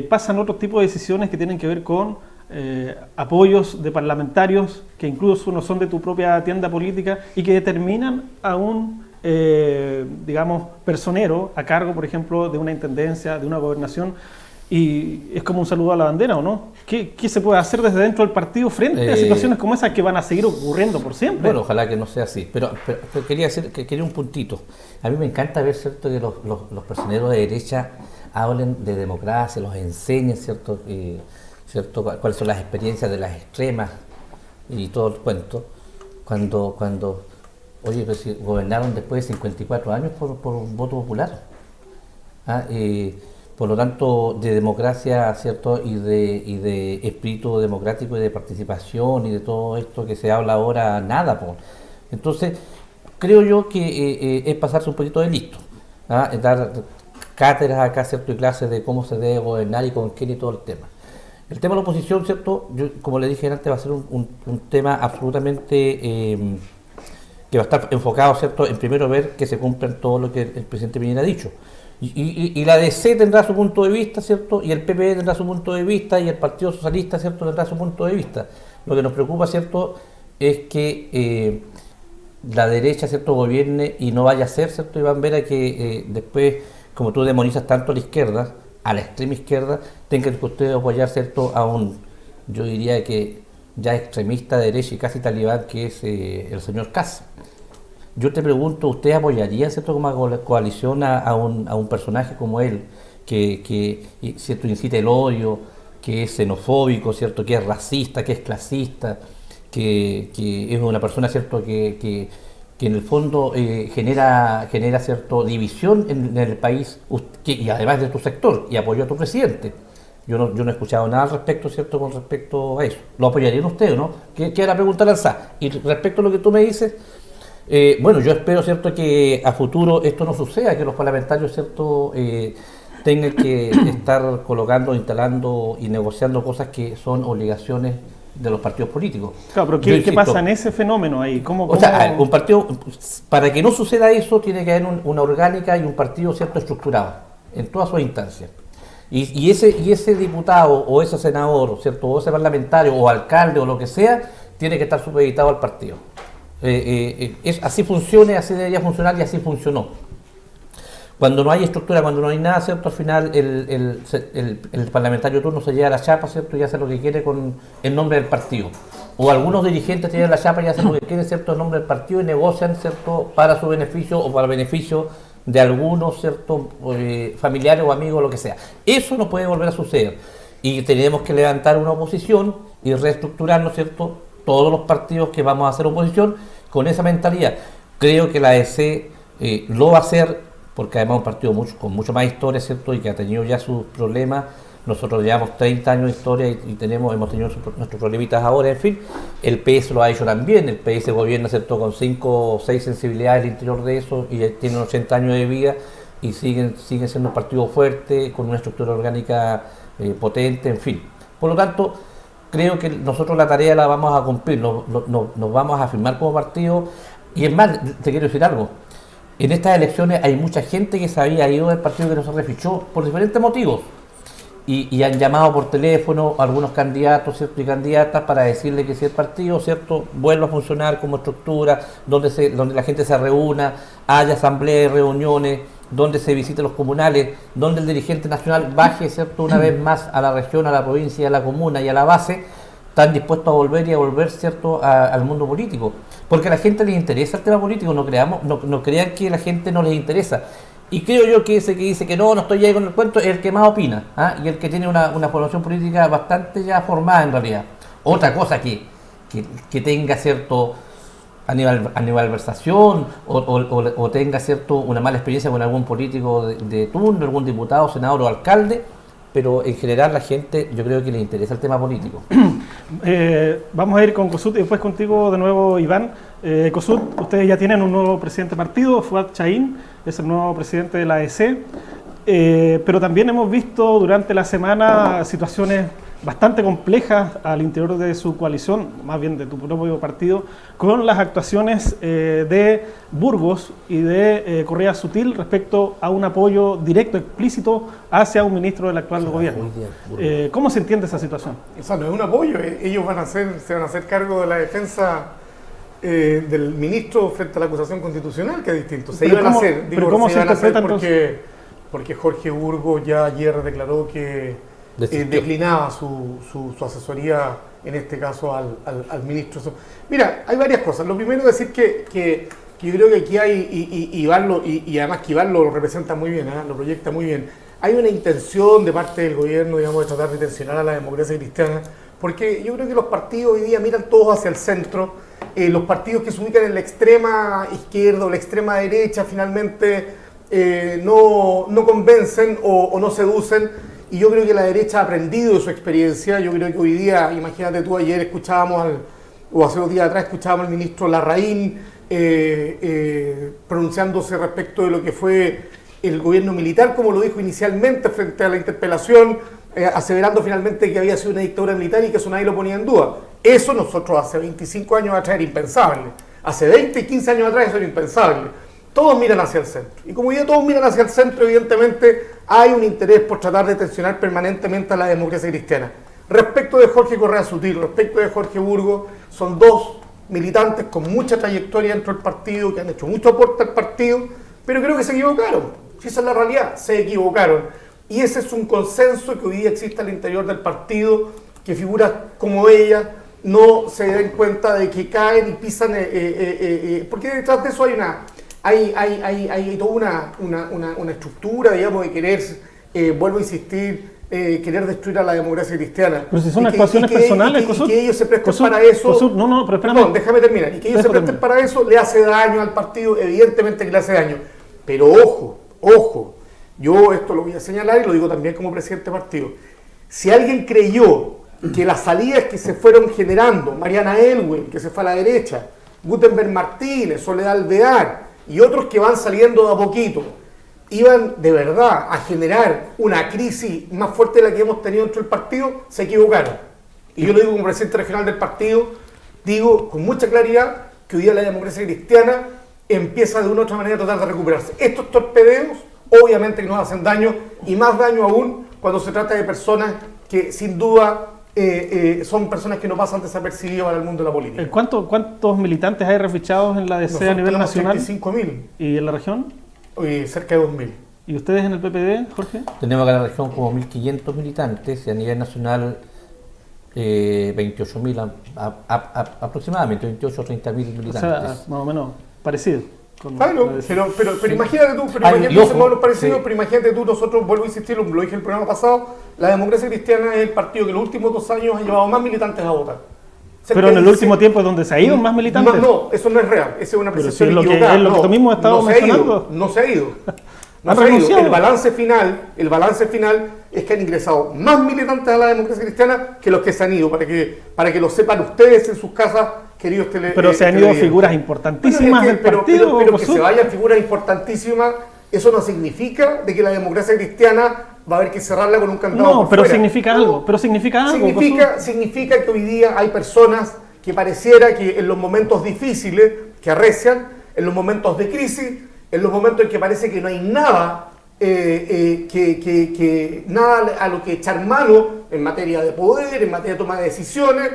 pasan otro tipo de decisiones que tienen que ver con apoyos de parlamentarios que incluso no son de tu propia tienda política y que determinan a un digamos, personero a cargo, por ejemplo, de una intendencia, de una gobernación, y es como un saludo a la bandera, ¿o no? ¿Qué se puede hacer desde dentro del partido frente a situaciones como esas que van a seguir ocurriendo por siempre? Bueno, ojalá que no sea así, pero quería un puntito. A mí me encanta ver, ¿cierto?, que los personeros de derecha hablen de democracia, los enseñen, ¿cierto?, cuáles son las experiencias de las extremas y todo el cuento, cuando oye, pero si gobernaron después de 54 años por un voto popular. Por lo tanto, de democracia, ¿cierto?, y de espíritu democrático y de participación y de todo esto que se habla ahora, nada. Entonces, creo yo que es pasarse un poquito de listo, es dar cátedras acá, ¿cierto?, y clases de cómo se debe gobernar y con quién y todo el tema. El tema de la oposición, ¿cierto?, yo, como le dije antes, va a ser un tema absolutamente que va a estar enfocado, ¿cierto?, en primero ver que se cumplan todo lo que el presidente Piñera ha dicho. Y la DC tendrá su punto de vista, ¿cierto?, y el PP tendrá su punto de vista, y el Partido Socialista, ¿cierto?, tendrá su punto de vista. Lo que nos preocupa, ¿cierto?, es que la derecha, ¿cierto?, gobierne y no vaya a ser, ¿cierto?, Iván Vera, que después, como tú demonizas tanto a la izquierda, a la extrema izquierda, tengan que ustedes apoyar, ¿cierto?, a yo diría que ya extremista de derecha y casi talibán, que es el señor Kass. Yo te pregunto, ¿usted apoyaría, ¿cierto?, como coalición a un personaje como él, ¿cierto?, incita el odio, que es xenofóbico, ¿cierto?, que es racista, que es clasista, que es una persona, ¿cierto?, que en el fondo genera cierto división en el país, y además de tu sector, y apoyó a tu presidente. Yo no he escuchado nada al respecto, ¿cierto?, con respecto a eso. ¿Lo apoyarían ustedes, no? ¿Qué era la pregunta lanzada? Y respecto a lo que tú me dices, bueno, yo espero, ¿cierto?, que a futuro esto no suceda, que los parlamentarios, ¿cierto?, tengan que estar colocando, instalando y negociando cosas que son obligaciones de los partidos políticos. Claro, pero ¿qué pasa en ese fenómeno ahí? O sea, un partido, para que no suceda eso, tiene que haber una orgánica y un partido, ¿cierto?, estructurado en todas sus instancias. Y ese diputado o ese senador, ¿cierto?, o ese parlamentario o alcalde o lo que sea, tiene que estar supeditado al partido. Así funciona, así debería funcionar y así funcionó. Cuando no hay estructura, cuando no hay nada, ¿cierto?, al final el parlamentario turno se lleva la chapa, ¿cierto?, y hace lo que quiere con el nombre del partido. O algunos dirigentes tienen la chapa y hacen lo que quieren, ¿cierto?, en nombre del partido y negocian, ¿cierto?, para su beneficio o para el beneficio de algunos, ¿cierto?, familiares o amigos, lo que sea. Eso no puede volver a suceder. Y tenemos que levantar una oposición y reestructurarnos, ¿cierto?, todos los partidos que vamos a hacer oposición con esa mentalidad. Creo que la ADC lo va a hacer, porque además es un partido con mucho más historia, ¿cierto?, y que ha tenido ya sus problemas. Nosotros llevamos 30 años de historia y hemos tenido nuestros problemitas ahora, en fin. El PS lo ha hecho también, el PS gobierna, ¿cierto?, con 5 o 6 sensibilidades al interior de eso, y tienen 80 años de vida y siguen siendo un partido fuerte, con una estructura orgánica potente, en fin. Por lo tanto, creo que nosotros la tarea la vamos a cumplir, nos vamos a firmar como partido. Y es más, te quiero decir algo. En estas elecciones hay mucha gente que se había ido del partido, que no se refichó por diferentes motivos, y han llamado por teléfono a algunos candidatos, ¿cierto?, y candidatas para decirle que si el partido, ¿cierto?, vuelve a funcionar como estructura, donde la gente se reúna, haya asambleas, reuniones, donde se visite los comunales, donde el dirigente nacional baje, ¿cierto?, una vez más a la región, a la provincia, a la comuna y a la base, están dispuestos a volver, ¿cierto?, al mundo político. Porque a la gente les interesa el tema político, no crean que a la gente no les interesa. Y creo yo que ese que dice que no estoy ahí con el cuento es el que más opina, y el que tiene una formación política bastante ya formada en realidad. Otra cosa que tenga, ¿cierto?, animalversación o tenga, ¿cierto?, una mala experiencia con algún político de turno, algún diputado, senador o alcalde, pero en general la gente, yo creo que le interesa el tema político. Vamos a ir con Cosut y después contigo de nuevo, Iván. Cosut, ustedes ya tienen un nuevo presidente de partido, Fuad Chahín, es el nuevo presidente de la ADC, pero también hemos visto durante la semana situaciones bastante complejas al interior de su coalición, más bien de tu propio partido, con las actuaciones de Burgos y de Correa Sutil respecto a un apoyo directo, explícito hacia un ministro del actual gobierno. ¿Cómo se entiende esa situación? Eso no es un apoyo, ellos se van a hacer cargo de la defensa del ministro frente a la acusación constitucional, que es distinto. Se iban a hacer, pero ¿cómo se interpreta entonces? Porque Jorge Burgos ya ayer declaró que declinaba su asesoría, en este caso al ministro. Mira, hay varias cosas. Lo primero es decir que yo creo que aquí hay, y además que Iván lo representa muy bien, lo proyecta muy bien, hay una intención de parte del gobierno, digamos, de tratar de tensionar a la democracia cristiana, porque yo creo que los partidos hoy día miran todos hacia el centro. Los partidos que se ubican en la extrema izquierda o la extrema derecha finalmente no convencen o no seducen, y yo creo que la derecha ha aprendido de su experiencia. Yo creo que hoy día, imagínate tú, ayer escuchábamos o hace 2 días atrás escuchábamos al ministro Larraín pronunciándose respecto de lo que fue el gobierno militar, como lo dijo inicialmente frente a la interpelación, aseverando finalmente que había sido una dictadura militar y que eso nadie lo ponía en duda. Eso nosotros hace 25 años atrás era impensable. Hace 20 y 15 años atrás eso era impensable. Todos miran hacia el centro. Y como ya todos miran hacia el centro, evidentemente hay un interés por tratar de tensionar permanentemente a la democracia cristiana. Respecto de Jorge Correa Sutil, respecto de Jorge Burgos, son 2 militantes con mucha trayectoria dentro del partido, que han hecho mucho aporte al partido, pero creo que se equivocaron. Si esa es la realidad, se equivocaron. Y ese es un consenso que hoy día existe al interior del partido, que figuras como ella no se den cuenta de que caen y pisan, porque detrás de eso hay toda una estructura, digamos, de querer vuelvo a insistir, querer destruir a la democracia cristiana. Pero si son actuaciones personales, y que ellos se presten para eso. No, pero espérame. Perdón, déjame terminar. Y que ellos se presten para eso le hace daño al partido, evidentemente que le hace daño. Pero ojo, yo esto lo voy a señalar y lo digo también como presidente del partido. Si alguien creyó que las salidas que se fueron generando, Mariana Elwin, que se fue a la derecha, Gutenberg Martínez, Soledad Alvear y otros que van saliendo de a poquito, iban de verdad a generar una crisis más fuerte de la que hemos tenido dentro del partido, se equivocaron. Y yo lo digo como presidente regional del partido, digo con mucha claridad que hoy día la democracia cristiana empieza de una u otra manera a tratar de recuperarse. Estos torpedeos obviamente que nos hacen daño, y más daño aún cuando se trata de personas que sin duda son personas que no pasan desapercibidas para el mundo de la política. ¿Cuántos militantes hay refichados en la DC a nivel nacional? 35.000. ¿Y en la región? Cerca de 2.000. ¿Y ustedes en el PPD, Jorge? Tenemos acá en la región como 1.500 militantes y a nivel nacional 28.000 aproximadamente, 28 o 30.000 militantes. O sea, más o menos parecido. Claro, pero imagínate tú, pero imagínate tú, nosotros, vuelvo a insistir, lo dije en el programa pasado, la democracia cristiana es el partido que en los últimos 2 años ha llevado más militantes a votar. Pero en el último tiempo es donde se ha ido más militantes. No, eso no es real, esa es una percepción equivocada. Es lo que tú mismo has estado mencionando. No se ha ido. El balance final es que han ingresado más militantes a la democracia cristiana que los que se han ido, para que lo sepan ustedes en sus casas, queridos televidentes. Pero se han ido figuras importantísimas del partido. Pero que se vayan figuras importantísimas, eso no significa de que la democracia cristiana va a haber que cerrarla con un candado. No, pero significa algo. Significa que hoy día hay personas que pareciera que en los momentos difíciles que arrecian, en los momentos de crisis, en los momentos en que parece que no hay nada, nada a lo que echar mano en materia de poder, en materia de toma de decisiones,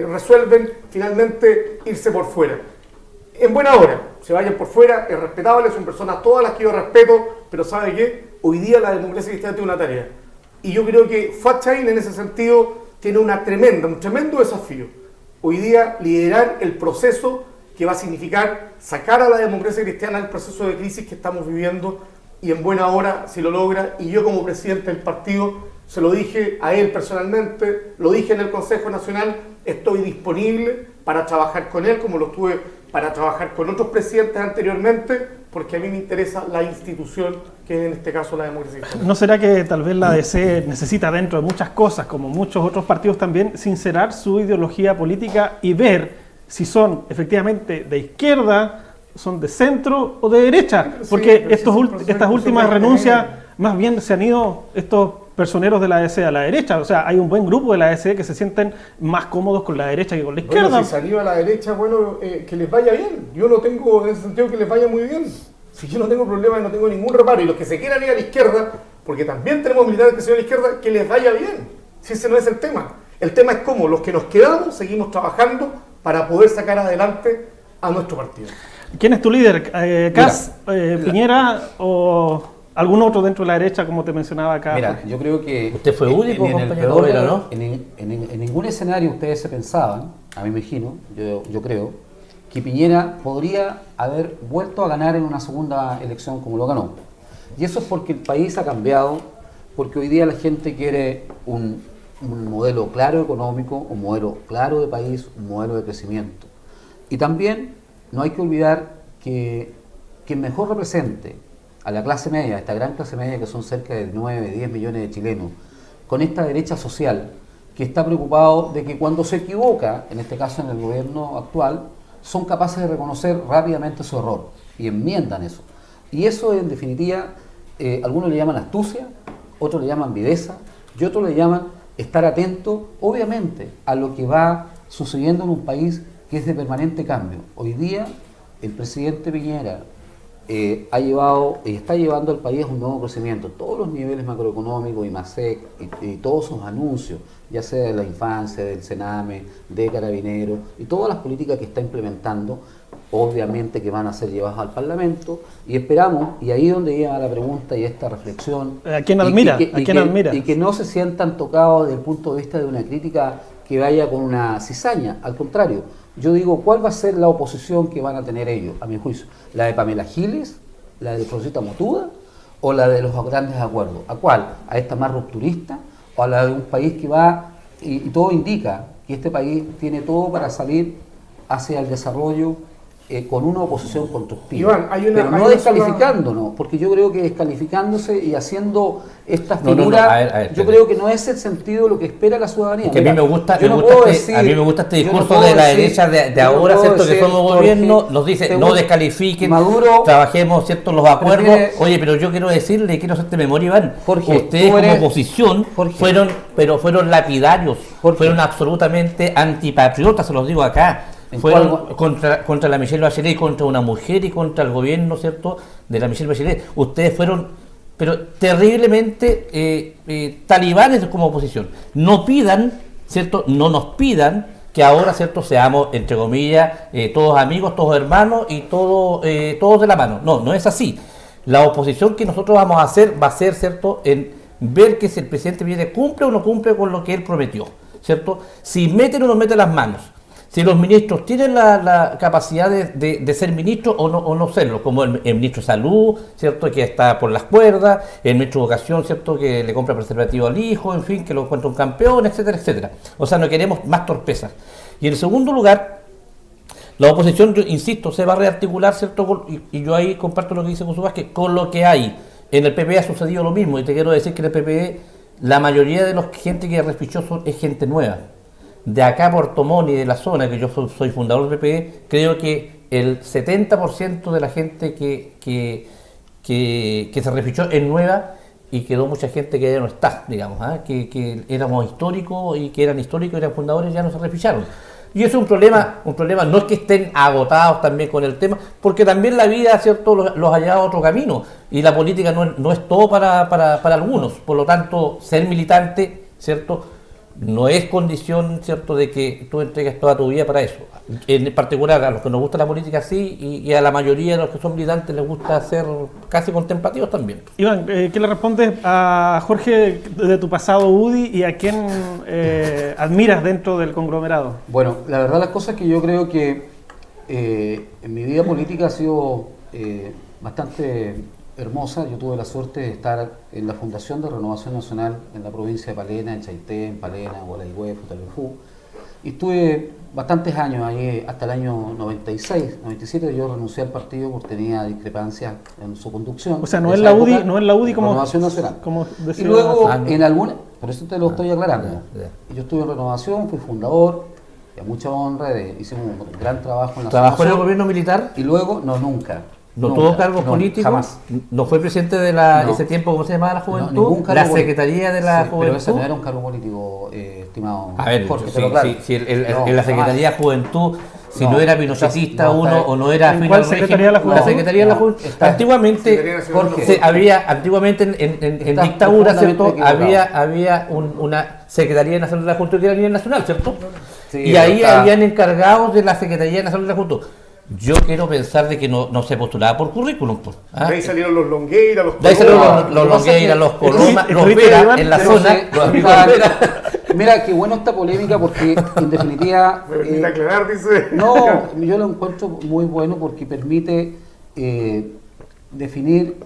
resuelven finalmente irse por fuera. En buena hora, se vayan por fuera, es respetable, son personas todas las que yo respeto, pero ¿sabe qué? Hoy día la democracia cristiana tiene una tarea. Y yo creo que Fatchain en ese sentido tiene un tremendo desafío. Hoy día liderar el proceso que va a significar sacar a la democracia cristiana del proceso de crisis que estamos viviendo, y en buena hora si lo logra. Y yo como presidente del partido se lo dije a él personalmente, lo dije en el Consejo Nacional, estoy disponible para trabajar con él como lo estuve para trabajar con otros presidentes anteriormente, porque a mí me interesa la institución que es en este caso la democracia cristiana. ¿No será que tal vez la DC necesita, dentro de muchas cosas, como muchos otros partidos también, sincerar su ideología política y ver si son efectivamente de izquierda, son de centro o de derecha? Porque estas últimas renuncias, más bien se han ido estos personeros de la DC a la derecha. O sea, hay un buen grupo de la DC que se sienten más cómodos con la derecha que con la izquierda. Bueno, si se han ido a la derecha, que les vaya bien. Yo no tengo, en ese sentido, que les vaya muy bien. Si yo no tengo problema y no tengo ningún reparo, y los que se quieran ir a la izquierda, porque también tenemos militares que se van a la izquierda, que les vaya bien. Si ese no es el tema. El tema es cómo los que nos quedamos seguimos trabajando para poder sacar adelante a nuestro partido. ¿Quién es tu líder? ¿Kass, Piñera o algún otro dentro de la derecha, como te mencionaba acá? Mira, yo creo que... Usted fue único, compañero, ¿no? En ningún escenario ustedes se pensaban, a mí me imagino, yo creo, que Piñera podría haber vuelto a ganar en una segunda elección como lo ganó. Y eso es porque el país ha cambiado, porque hoy día la gente quiere un modelo claro económico, un modelo claro de país, un modelo de crecimiento. Y también no hay que olvidar que quien mejor represente a la clase media, a esta gran clase media que son cerca de 9, 10 millones de chilenos, con esta derecha social que está preocupado de que cuando se equivoca, en este caso en el gobierno actual, son capaces de reconocer rápidamente su error y enmiendan eso. Y eso en definitiva, algunos le llaman astucia, otros le llaman viveza y otros le llaman estar atento, obviamente, a lo que va sucediendo en un país que es de permanente cambio. Hoy día el presidente Piñera ha llevado y está llevando al país a un nuevo crecimiento, todos los niveles macroeconómicos, IMASEC y todos sus anuncios, ya sea de la infancia, del Sename, de Carabineros y todas las políticas que está implementando, obviamente que van a ser llevadas al Parlamento, y esperamos, y ahí es donde llega la pregunta y esta reflexión, ¿a quién admira? Y que no se sientan tocados desde el punto de vista de una crítica que vaya con una cizaña, al contrario. Yo digo, ¿cuál va a ser la oposición que van a tener ellos, a mi juicio? ¿La de Pamela Giles? ¿La de Rosita Motuda? o la de los grandes acuerdos? ¿A cuál? ¿A esta más rupturista o a la de un país que va, y todo indica que este país tiene todo para salir hacia el desarrollo con una oposición constructiva? Iván, pero no descalificándonos, porque yo creo que descalificándose y haciendo esta figura, a ver, yo creo que no es el sentido de lo que espera la ciudadanía. Que Mira, a mí me gusta este discurso puedo de la decir- derecha de yo no ahora, puedo ¿cierto? Que decir, somos Jorge, gobierno, nos dice, no según descalifiquen, Maduro trabajemos, ¿cierto? Los acuerdos. prefiere- Oye, pero yo quiero decirle, quiero hacerte memoria, Iván, Jorge, ustedes tú eres- como oposición Jorge. fueron lapidarios, Jorge. fueron absolutamente antipatriotas, se los digo acá. ¿En Fueron cuál? contra la Michelle Bachelet, contra una mujer y contra el gobierno, ¿cierto?, de la Michelle Bachelet. Ustedes fueron, pero terriblemente talibanes como oposición. No pidan, ¿cierto?, no nos pidan que ahora, ¿cierto?, seamos, entre comillas, todos amigos, todos hermanos y todos de la mano. No, no es así. La oposición que nosotros vamos a hacer va a ser, ¿cierto?, en ver que si el presidente viene cumple o no cumple con lo que él prometió, ¿cierto? Si mete o no mete las manos. Si los ministros tienen la capacidad de ser ministros o no serlo, como el ministro de Salud, ¿cierto?, que está por las cuerdas, el ministro de Educación, ¿cierto?, que le compra preservativo al hijo, en fin, que lo encuentra un campeón, etcétera, etcétera. O sea, no queremos más torpezas. Y en segundo lugar, la oposición, yo insisto, se va a rearticular, ¿cierto?, y yo ahí comparto lo que dice José Vázquez, con lo que hay. En el PPE ha sucedido lo mismo, y te quiero decir que en el PPE la mayoría de los gente que refichó es gente nueva. De acá Puerto Montt y de la zona, que yo soy fundador del PPE, creo que el 70% de la gente que se refichó es nueva, y quedó mucha gente que ya no está, digamos, que éramos históricos y que eran históricos, eran fundadores, ya no se reficharon. Y eso es un problema, no es que estén agotados también con el tema, porque también la vida, ¿cierto?, los ha llevado a otro camino, y la política no es todo para algunos. Por lo tanto, ser militante, ¿cierto?, no es condición, ¿cierto?, de que tú entregues toda tu vida para eso. En particular, a los que nos gusta la política sí, y a la mayoría de los que son militantes les gusta ser casi contemplativos también. Iván, ¿qué le respondes a Jorge de tu pasado UDI y a quién admiras dentro del conglomerado? Bueno, la verdad las cosas que yo creo que en mi vida política ha sido bastante hermosa. Yo tuve la suerte de estar en la Fundación de Renovación Nacional en la provincia de Palena, en Chaitén, en Palena, en Gualeguay, Futalefú. Y estuve bastantes años ahí, hasta el año 96, 97 yo renuncié al partido porque tenía discrepancias en su conducción. O sea, no es la UDI como Renovación Nacional. Como Y luego, no. en alguna, por eso te lo estoy aclarando. Ya. Yo estuve en Renovación, fui fundador, y a mucha honra, hicimos un gran trabajo en la ¿Trabajó en el zona sur. gobierno militar? Y luego, no, nunca. ¿No nunca, tuvo cargos no, políticos? Jamás. ¿No fue presidente de No. ese tiempo, cómo se llamaba la juventud? ningún cargo ¿La político. Secretaría de la Sí, Juventud? Pero ese no era un cargo político, estimado A ver, Jorge, sí, te lo aclaro. sí, No, en la jamás. Secretaría de Juventud, si no, No, era pinochetista no, uno está- o no era ¿En afín cuál al régimen, Secretaría de la Juventud? La Secretaría de la No, Juventud. está- Antiguamente, Jorge, antiguamente en Estás dictadura, ¿cierto? profundamente equivocado. Había una Secretaría Nacional de la Juventud que era a nivel nacional, ¿cierto? Sí, y ahí está- habían encargados de la Secretaría Nacional de la Juventud. Yo quiero pensar de que no se postulaba por currículum. Pues, ¿ah? De ahí salieron los Longueira, los De ahí salieron Coloma. los Longueira, los Coloma, los ¿Estuviste, Vera Iván? en la Entonces, zona, los amigos Iván, Vera. mira, qué bueno esta polémica porque en definitiva Me permite aclarar, dice. no, yo lo encuentro muy bueno porque permite definir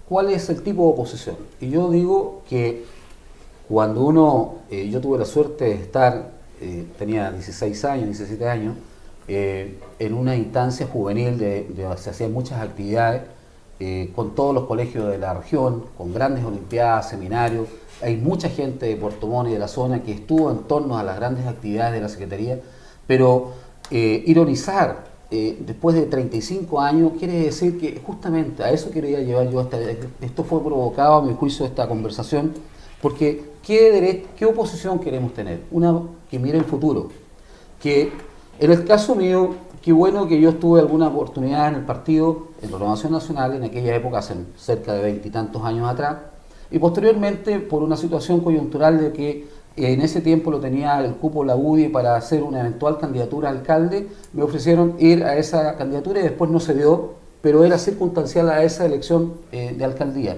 cuál es el tipo de oposición. Y yo digo que cuando yo tuve la suerte de estar, tenía 16 años, 17 años, en una instancia juvenil de se hacían muchas actividades con todos los colegios de la región, con grandes olimpiadas, seminarios. Hay mucha gente de Puerto Montt y de la zona que estuvo en torno a las grandes actividades de la Secretaría, pero ironizar después de 35 años quiere decir que justamente a eso quería llevar yo. Esto fue provocado a mi juicio esta conversación, porque ¿qué oposición queremos tener? Una que mire el futuro, que en el caso mío, qué bueno que yo tuve alguna oportunidad en el partido, en Renovación Nacional, en aquella época, hace cerca de 20 y tantos años atrás, y posteriormente por una situación coyuntural de que en ese tiempo lo tenía el cupo la UDI para hacer una eventual candidatura a alcalde, me ofrecieron ir a esa candidatura y después no se dio, pero era circunstancial a esa elección de alcaldía.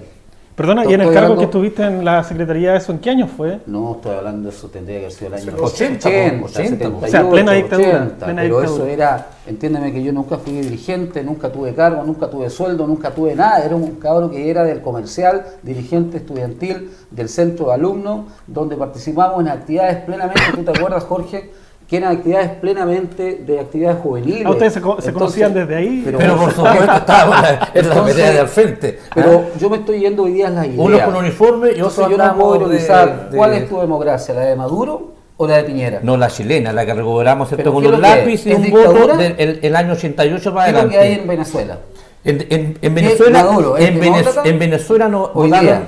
Perdona, ¿y en el cargo que estuviste en la Secretaría de eso, en qué año fue? No, estoy hablando de eso, tendría que haber sido el año 80, 78, o sea, plena dictadura. 80, Plena pero dictadura. eso era, entiéndeme que yo nunca fui dirigente, nunca tuve cargo, nunca tuve sueldo, nunca tuve nada. Era un cabro que era del comercial, dirigente estudiantil del centro de alumnos, donde participamos en actividades plenamente, ¿tú te acuerdas, Jorge? Que eran actividades plenamente de actividades juveniles. ¿Ustedes se conocían desde ahí? Pero por supuesto estábamos en la pelea del frente. Pero yo me estoy yendo hoy día en las ideas. Uno con uniforme y Entonces otro yo no puedo revisar de- cuál es tu democracia, la de Maduro o la de Piñera. No, la chilena, la que recuperamos, ¿cierto? ¿Pero Con qué es un lo que lápiz es? y ¿Es un dictadura? voto del año 88 para ¿Qué es lo adelante. que hay en Venezuela? En Venezuela, Maduro, ¿es demócrata? en Venezuela no Hoy votaron. día.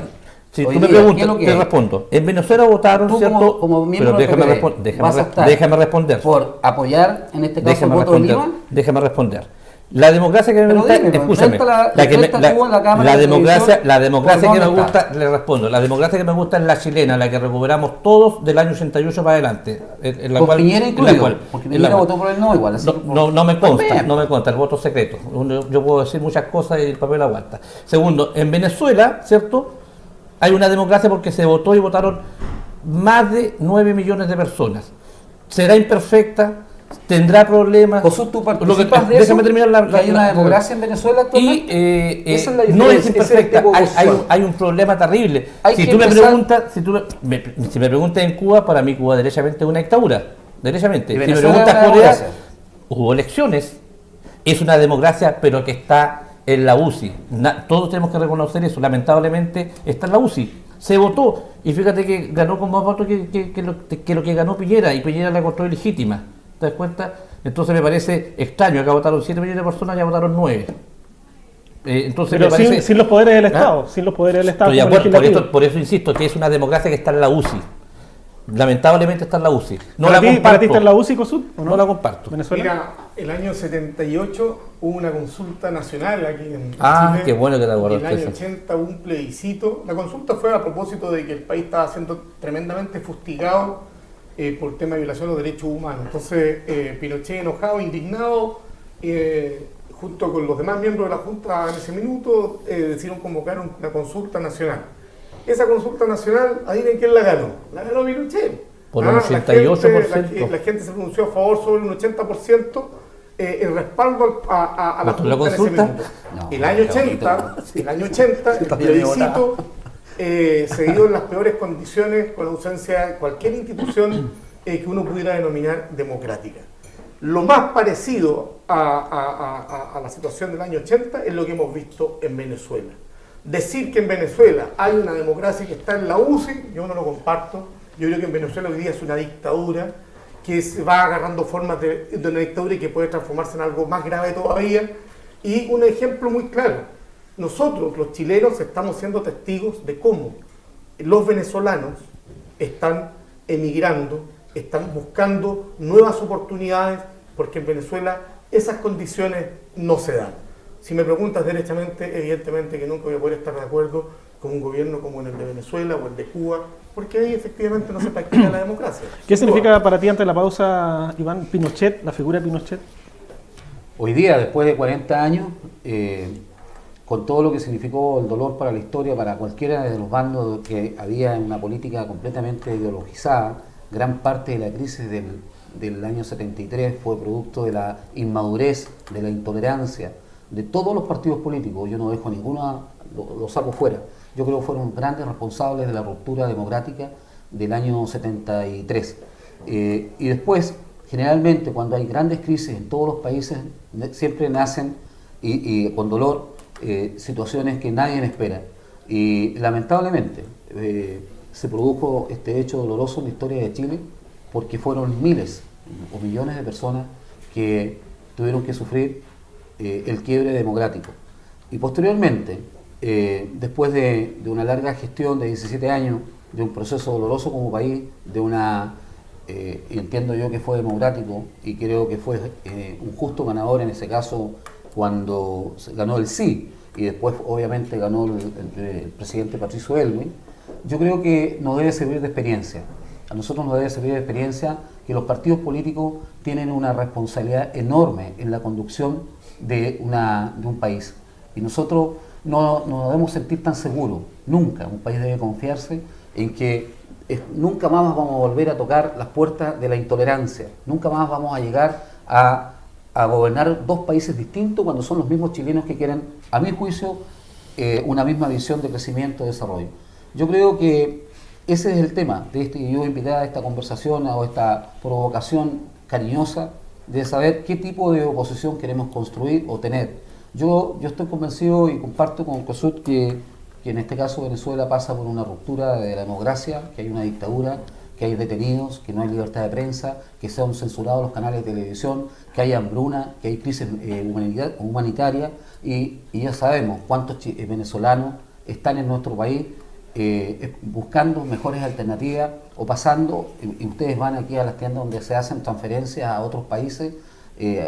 Si Hoy tú me día, ¿qué es preguntas, lo que te hay? respondo. En Venezuela votaron, Tú ¿cierto? como miembro Pero del PPD, vas a optar déjame responder. por apoyar, en este caso, el Déjame voto de responder. Lima. Déjame responder. La democracia que me Pero gusta, dime, escúchame, enfrenta Cuba en la Cámara de Televisión, la democracia ¿por que me dónde gusta, está? le respondo, la democracia que me gusta es la chilena, la que recuperamos todos del año 88 para adelante. En la Con cual, Piñera en la incluido, cual- porque en la Piñera cual- votó por el no igual. Así que no me consta, Bien. no me consta, el voto secreto. Yo puedo decir muchas cosas y el papel aguanta. Segundo, en Venezuela, ¿cierto? Hay una democracia porque se votó y votaron más de 9 millones de personas. ¿Será imperfecta? ¿Tendrá problemas? José, ¿tú participas de eso? Déjame terminar ¿Que hay una democracia en Venezuela Y actualmente? Esa es la no es diferencia, ese es el imperfecta, tipo de hay posición. hay un problema terrible. Hay Si que tú me empezar- preguntas, si me preguntas en Cuba, para mí Cuba derechamente es una dictadura. Derechamente. ¿Y Si me Venezuela preguntas es una Corea, democracia? hubo elecciones, es una democracia, pero que está en la UCI. Todos tenemos que reconocer eso, lamentablemente está en la UCI. Se votó, y fíjate que ganó con más votos que lo que ganó Piñera, y Piñera la encontró ilegítima. ¿Te das cuenta? Entonces me parece extraño, acá votaron 7 millones de personas, ya votaron 9. Entonces Pero me parece... sin los poderes del Estado, sin los poderes del Estado. Estoy de como acuerdo, legislativo. por eso insisto que es una democracia que está en la UCI. Lamentablemente está en la UCI. No ¿Para la ti, comparto. ¿Para ti está en la UCI, COSUD? ¿O No la comparto. ¿Venezuela? Mira, el año 78 hubo una consulta nacional aquí en Ah, Chile. qué bueno que te acuerdas En el año de eso. 80 hubo un plebiscito. La consulta fue a propósito de que el país estaba siendo tremendamente fustigado por el tema de violación de los derechos humanos. Entonces, Pinochet, enojado, indignado, junto con los demás miembros de la Junta en ese minuto, decidieron convocar una consulta nacional. Esa consulta nacional, adivinen quién la ganó. La ganó Pinochet. Por un 88%. La gente se pronunció a favor sobre un 80% en respaldo a la ¿Votó la Junta en ese consulta? minuto. No, el año 80, el plebiscito se dio en las peores condiciones, con la ausencia de cualquier institución que uno pudiera denominar democrática. Lo más parecido a la situación del año 80 es lo que hemos visto en Venezuela. Decir que en Venezuela hay una democracia que está en la UCI, yo no lo comparto. Yo creo que en Venezuela hoy día es una dictadura que se va agarrando formas de una dictadura y que puede transformarse en algo más grave todavía. Y un ejemplo muy claro, nosotros los chilenos estamos siendo testigos de cómo los venezolanos están emigrando, están buscando nuevas oportunidades, porque en Venezuela esas condiciones no se dan. Si me preguntas derechamente, evidentemente que nunca voy a poder estar de acuerdo con un gobierno como el de Venezuela o el de Cuba, porque ahí efectivamente no se practica la democracia. ¿Qué significa para ti, antes de la pausa, Iván, Pinochet, la figura de Pinochet? Hoy día, después de 40 años, con todo lo que significó el dolor para la historia, para cualquiera de los bandos que había en una política completamente ideologizada, gran parte de la crisis del año 73 fue producto de la inmadurez, de la intolerancia de todos los partidos políticos. Yo no dejo ninguna, lo saco fuera. Yo creo que fueron grandes responsables de la ruptura democrática del año 73. Y después, generalmente, cuando hay grandes crisis en todos los países, siempre nacen, y con dolor, situaciones que nadie espera. Y lamentablemente se produjo este hecho doloroso en la historia de Chile, porque fueron miles o millones de personas que tuvieron que sufrir el quiebre democrático. Y posteriormente, después de una larga gestión de 17 años, de un proceso doloroso como país, de una, y entiendo yo que fue democrático, y creo que fue un justo ganador en ese caso cuando ganó el sí, y después obviamente ganó el presidente Patricio Elwin. Yo creo que nos debe servir de experiencia. A nosotros nos debe servir de experiencia que los partidos políticos tienen una responsabilidad enorme en la conducción de un país. Y nosotros no nos debemos sentir tan seguros nunca un país debe confiarse en que nunca más vamos a volver a tocar las puertas de la intolerancia, nunca más vamos a llegar a gobernar dos países distintos cuando son los mismos chilenos que quieren, a mi juicio, una misma visión de crecimiento y desarrollo. Yo creo que ese es el tema de yo invité a esta conversación o esta provocación cariñosa de saber qué tipo de oposición queremos construir o tener. Yo estoy convencido y comparto con COSUT que en este caso Venezuela pasa por una ruptura de la democracia, que hay una dictadura, que hay detenidos, que no hay libertad de prensa, que se han censurado los canales de televisión, que hay hambruna, que hay crisis humanitaria y ya sabemos cuántos venezolanos están en nuestro país buscando mejores alternativas o pasando, y ustedes van aquí a las tiendas donde se hacen transferencias a otros países,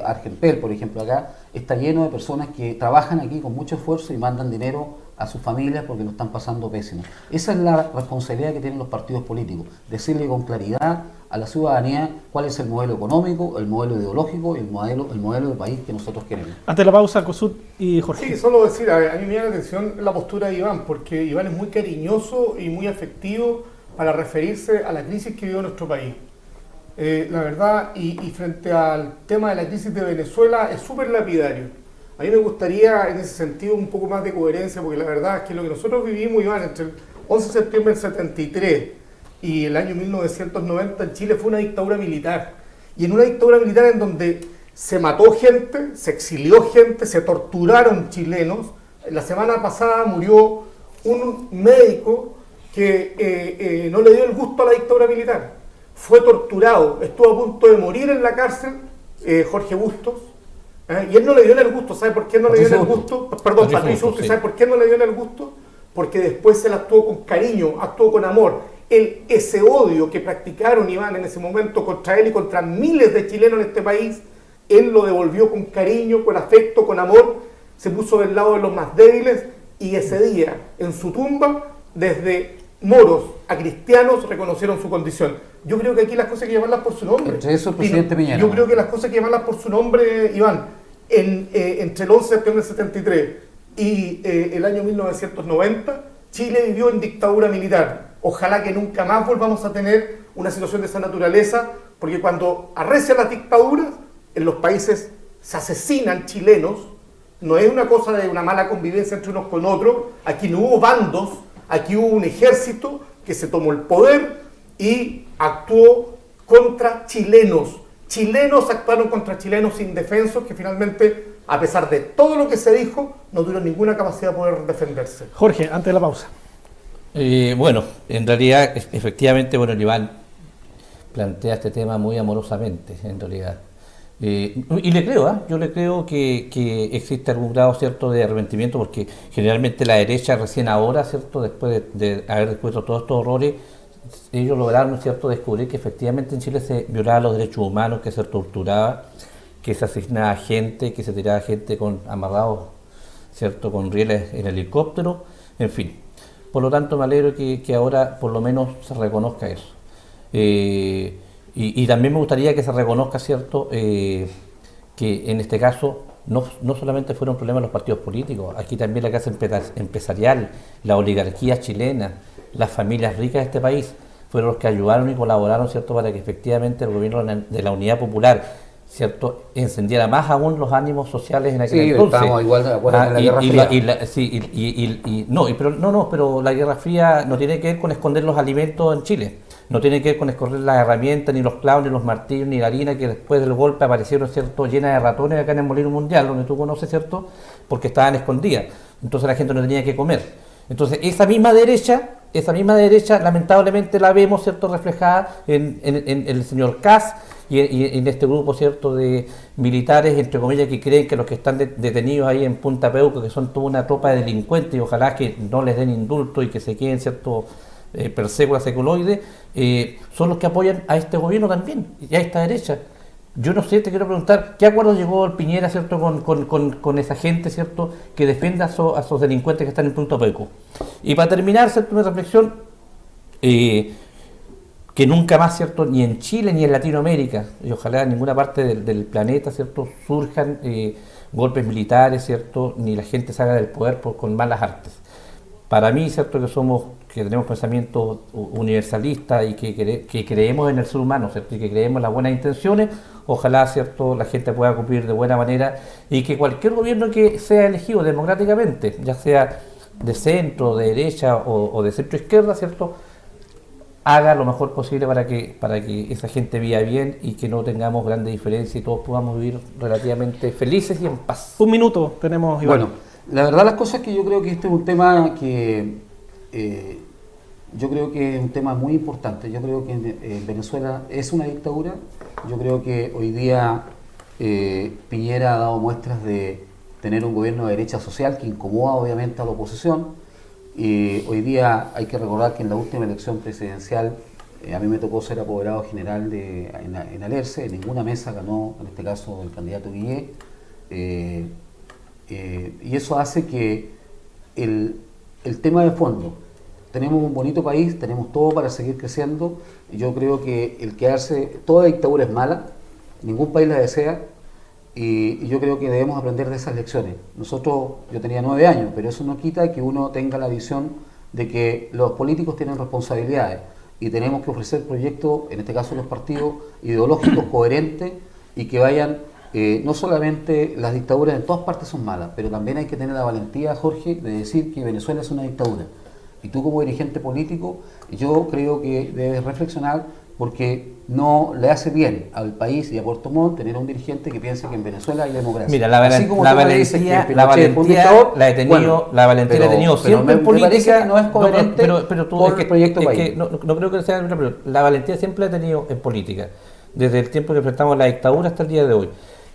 Argenpel, por ejemplo, acá está lleno de personas que trabajan aquí con mucho esfuerzo y mandan dinero a sus familias porque lo están pasando pésimo. Esa es la responsabilidad que tienen los partidos políticos, decirle con claridad a la ciudadanía cuál es el modelo económico, el modelo ideológico y el modelo de país que nosotros queremos. Ante la pausa, COSUT y Jorge. Sí, solo decir, a mí me llama la atención la postura de Iván, porque Iván es muy cariñoso y muy afectivo para referirse a la crisis que vive nuestro país. La verdad, y frente al tema de la crisis de Venezuela, es súper lapidario. A mí me gustaría, en ese sentido, un poco más de coherencia, porque la verdad es que lo que nosotros vivimos, Iván, entre el 11 de septiembre del 73 y el año 1990 en Chile fue una dictadura militar. Y en una dictadura militar en donde se mató gente, se exilió gente, se torturaron chilenos. La semana pasada murió un médico que no le dio el gusto a la dictadura militar. Fue torturado, estuvo a punto de morir en la cárcel, Jorge Bustos, y él no le dio en el gusto. ¿Sabe por qué no le dio en el gusto? Perdón, Patricio Bustos. ¿Sabe por qué no le dio en el gusto? Porque después él actuó con cariño, actuó con amor. Ese odio que practicaron, Iván, en ese momento contra él y contra miles de chilenos en este país, él lo devolvió con cariño, con afecto, con amor, se puso del lado de los más débiles y ese día, en su tumba, desde moros a cristianos reconocieron su condición. Yo creo que aquí las cosas hay que llamarlas por su nombre. Entre eso el presidente Piñera. Yo creo que las cosas hay que llamarlas por su nombre, Iván. Entre el 11 de septiembre del 73 y el año 1990, Chile vivió en dictadura militar. Ojalá que nunca más volvamos a tener una situación de esa naturaleza, porque cuando arrecian las dictaduras, en los países se asesinan chilenos, no es una cosa de una mala convivencia entre unos con otros, aquí no hubo bandos, aquí hubo un ejército que se tomó el poder y actuó contra chilenos. Chilenos actuaron contra chilenos indefensos que finalmente, a pesar de todo lo que se dijo, no tuvieron ninguna capacidad de poder defenderse. Jorge, antes de la pausa. Bueno, en realidad, efectivamente, bueno, Iván plantea este tema muy amorosamente, en realidad. Y le creo, yo le creo que existe algún grado cierto de arrepentimiento, porque generalmente la derecha recién ahora, cierto, después de haber descubierto todos estos horrores, ellos lograron, cierto, descubrir que efectivamente en Chile se violaban los derechos humanos, que se torturaba, que se asesinaba gente, que se tiraba gente amarrados, cierto, con rieles en helicóptero, en fin. Por lo tanto, me alegro que ahora por lo menos se reconozca eso. Y también me gustaría que se reconozca, cierto, que en este caso no solamente fueron problemas de los partidos políticos, aquí también la clase empresarial, la oligarquía chilena, las familias ricas de este país, fueron los que ayudaron y colaboraron, cierto, para que efectivamente el gobierno de la Unidad Popular, cierto, encendiera más aún los ánimos sociales en aquel entonces. Estábamos igual de acuerdo con la Guerra Fría. Pero la Guerra Fría no tiene que ver con esconder los alimentos en Chile. No tiene que ver con esconder las herramientas, ni los clavos, ni los martillos, ni la harina que después del golpe aparecieron, cierto, llenas de ratones acá en el Molino Mundial, donde tú conoces, cierto, porque estaban escondidas. Entonces la gente no tenía que comer. Entonces esa misma derecha, lamentablemente la vemos, cierto, reflejada en el señor Kast y en este grupo, cierto, de militares, entre comillas, que creen que los que están detenidos ahí en Punta Peuco, que son toda una tropa de delincuentes, y ojalá que no les den indulto y que se queden, cierto, perséculas seculoides, son los que apoyan a este gobierno también y a esta derecha. Yo no sé, te quiero preguntar, ¿qué acuerdo llegó el Piñera, cierto, con esa gente, cierto, que defiende a esos delincuentes que están en Punta Peuco? Y para terminar, cierto, una reflexión, que nunca más, cierto, ni en Chile ni en Latinoamérica, y ojalá en ninguna parte del planeta, cierto, surjan golpes militares, cierto, ni la gente salga del poder con malas artes. Para mí, cierto, que tenemos pensamientos universalistas y que creemos en el ser humano, ¿cierto? Y que creemos en las buenas intenciones, ojalá, cierto, la gente pueda cumplir de buena manera y que cualquier gobierno que sea elegido democráticamente, ya sea de centro, de derecha o de centro izquierda, cierto, haga lo mejor posible para que esa gente viva bien y que no tengamos grandes diferencias y todos podamos vivir relativamente felices y en paz. Un minuto tenemos, Iván. Bueno, la verdad las cosas es que yo creo que este es un tema que yo creo que es un tema muy importante. Yo creo que en Venezuela es una dictadura. Yo creo que hoy día Piñera ha dado muestras de tener un gobierno de derecha social que incomoda obviamente a la oposición. Hoy día hay que recordar que en la última elección presidencial a mí me tocó ser apoderado general en Alerce. En ninguna mesa ganó, en este caso, el candidato Guillé. Y eso hace que el tema de fondo, tenemos un bonito país, tenemos todo para seguir creciendo. Yo creo que el quedarse, toda dictadura es mala, ningún país la desea, y yo creo que debemos aprender de esas lecciones. Yo tenía 9 años, pero eso no quita que uno tenga la visión de que los políticos tienen responsabilidades y tenemos que ofrecer proyectos, en este caso los partidos, ideológicos coherentes y que vayan. No solamente las dictaduras en todas partes son malas, pero también hay que tener la valentía, Jorge, de decir que Venezuela es una dictadura. Y tú como dirigente político, yo creo que debes reflexionar porque no le hace bien al país y a Puerto Montt tener un dirigente que piense que en Venezuela hay democracia. Mira, la valentía la he tenido siempre en política. No es coherente con el proyecto país. No creo que sea, pero la valentía siempre la he tenido en política, desde el tiempo que enfrentamos la dictadura hasta el día de hoy.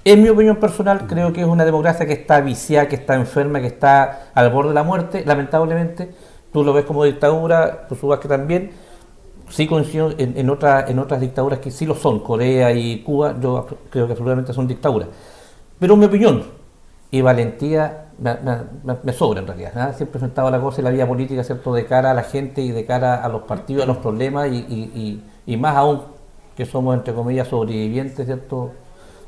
En mi opinión personal, creo que es una democracia que está viciada, que está enferma, que está al borde de la muerte, lamentablemente. Tú lo ves como dictadura, tú subas que también. Sí coincido en otras dictaduras que sí lo son, Corea y Cuba, yo creo que absolutamente son dictaduras. Pero en mi opinión, y valentía me sobra en realidad. ¿Nada? Siempre he enfrentado la cosa y la vida política, ¿cierto?, de cara a la gente y de cara a los partidos, a los problemas y más aún que somos, entre comillas, sobrevivientes, ¿cierto?,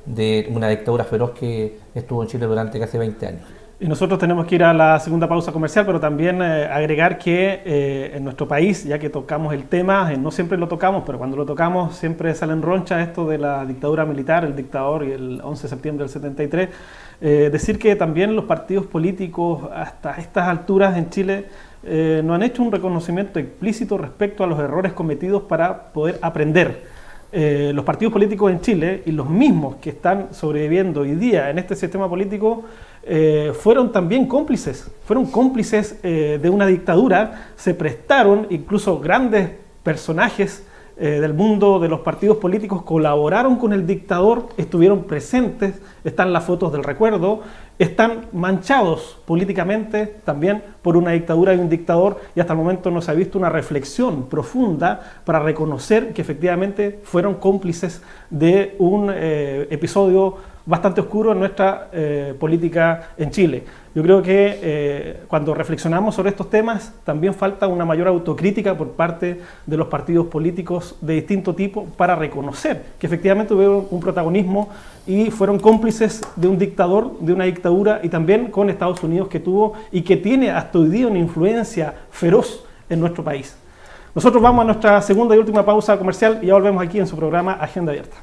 de una dictadura feroz que estuvo en Chile durante casi 20 años. Y nosotros tenemos que ir a la segunda pausa comercial, pero también agregar que en nuestro país, ya que tocamos el tema, no siempre lo tocamos, pero cuando lo tocamos siempre salen ronchas esto de la dictadura militar, el dictador y el 11 de septiembre del 73. Decir que también los partidos políticos hasta estas alturas en Chile no han hecho un reconocimiento explícito respecto a los errores cometidos para poder aprender. Los partidos políticos en Chile y los mismos que están sobreviviendo hoy día en este sistema político fueron también cómplices de una dictadura, se prestaron, incluso grandes personajes del mundo de los partidos políticos colaboraron con el dictador, estuvieron presentes, están las fotos del recuerdo, están manchados políticamente también por una dictadura y un dictador, y hasta el momento no se ha visto una reflexión profunda para reconocer que efectivamente fueron cómplices de un episodio bastante oscuro en nuestra política en Chile. Yo creo que cuando reflexionamos sobre estos temas también falta una mayor autocrítica por parte de los partidos políticos de distinto tipo para reconocer que efectivamente tuvieron un protagonismo y fueron cómplices de un dictador, de una dictadura, y también con Estados Unidos que tuvo y que tiene hasta hoy día una influencia feroz en nuestro país. Nosotros vamos a nuestra segunda y última pausa comercial y ya volvemos aquí en su programa Agenda Abierta.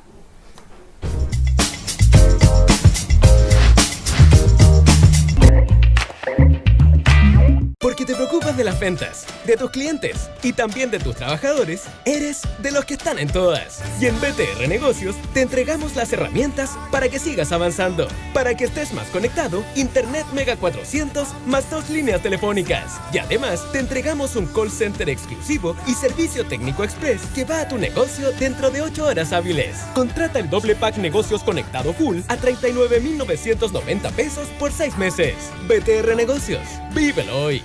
Porque te preocupas de las ventas, de tus clientes y también de tus trabajadores, eres de los que están en todas. Y en BTR Negocios te entregamos las herramientas para que sigas avanzando. Para que estés más conectado, Internet Mega 400 más 2 líneas telefónicas. Y además te entregamos un call center exclusivo y servicio técnico express que va a tu negocio dentro de 8 horas hábiles. Contrata el doble pack Negocios Conectado Full a 39,990 pesos por 6 meses. BTR Negocios, vívelo hoy.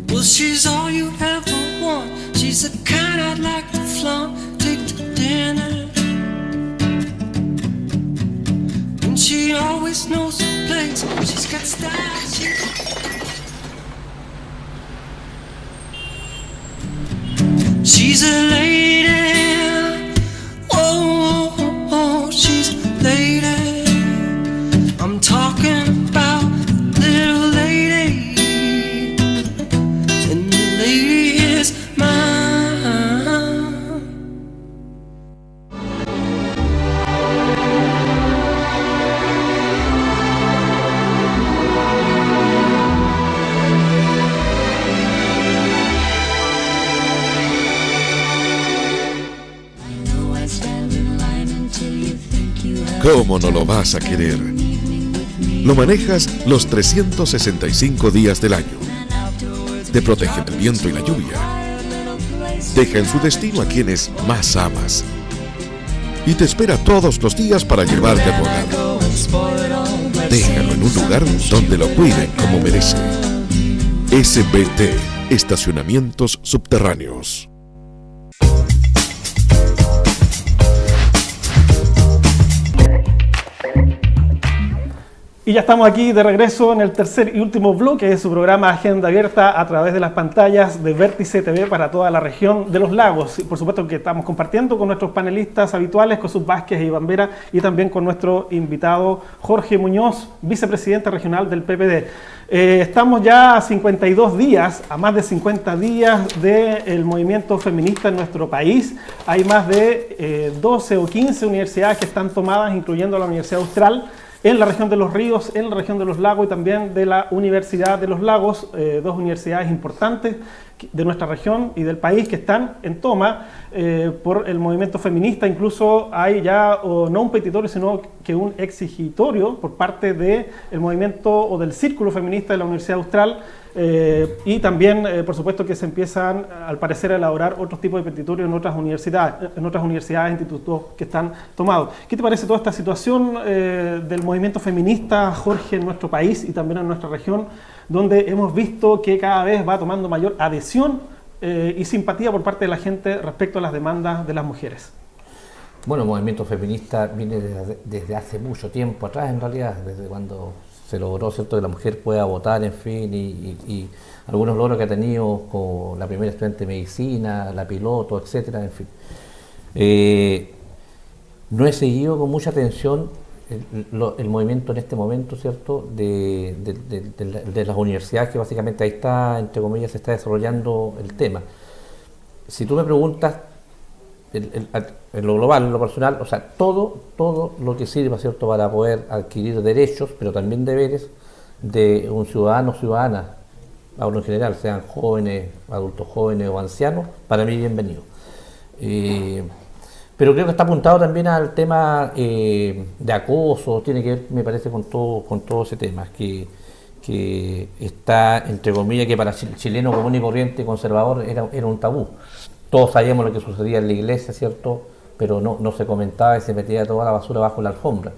Well, she's all you ever want. She's the kind I'd like to flaunt, take to dinner. And she always knows her place. She's got style. She's a lady. Oh, oh, oh. ¿Cómo no lo vas a querer? Lo manejas los 365 días del año. Te protege del viento y la lluvia. Deja en su destino a quienes más amas. Y te espera todos los días para llevarte a tu hogar. Déjalo en un lugar donde lo cuiden como merece. SBT, Estacionamientos Subterráneos. Y ya estamos aquí de regreso en el tercer y último bloque de su programa Agenda Abierta a través de las pantallas de Vértice TV para toda la región de los lagos. Y por supuesto que estamos compartiendo con nuestros panelistas habituales, Kossuth Vázquez y Iván Vera, y también con nuestro invitado Jorge Muñoz, vicepresidente regional del PPD. Estamos ya a 52 días, a más de 50 días del movimiento feminista en nuestro país. Hay más de 12 o 15 universidades que están tomadas, incluyendo la Universidad Austral, en la región de los ríos, en la región de los lagos y también de la Universidad de los Lagos, dos universidades importantes de nuestra región y del país que están en toma por el movimiento feminista. Incluso hay ya no un petitorio, sino que un exigitorio por parte del movimiento o del círculo feminista de la Universidad Austral. Y también, por supuesto, que se empiezan, al parecer, a elaborar otros tipos de petitorios en otras universidades, institutos que están tomados. ¿Qué te parece toda esta situación del movimiento feminista, Jorge, en nuestro país y también en nuestra región, donde hemos visto que cada vez va tomando mayor adhesión y simpatía por parte de la gente respecto a las demandas de las mujeres? Bueno, el movimiento feminista viene desde hace mucho tiempo atrás, en realidad, desde cuando se logró, ¿cierto?, que la mujer pueda votar, en fin, y algunos logros que ha tenido con la primera estudiante de medicina, la piloto, etcétera, en fin. No he seguido con mucha atención el movimiento en este momento, ¿cierto?, de las universidades, que básicamente ahí está, entre comillas, se está desarrollando el tema. Si tú me preguntas, en lo global, en lo personal, o sea, todo lo que sirva, ¿cierto?, para poder adquirir derechos, pero también deberes de un ciudadano o ciudadana, hablo en general, sean jóvenes, adultos jóvenes o ancianos, para mí bienvenido. Pero creo que está apuntado también al tema de acoso, tiene que ver, me parece, con todo ese tema, que está, entre comillas, que para el chileno común y corriente conservador era un tabú. Todos sabíamos lo que sucedía en la iglesia, ¿cierto?, pero no se comentaba y se metía toda la basura bajo la alfombra.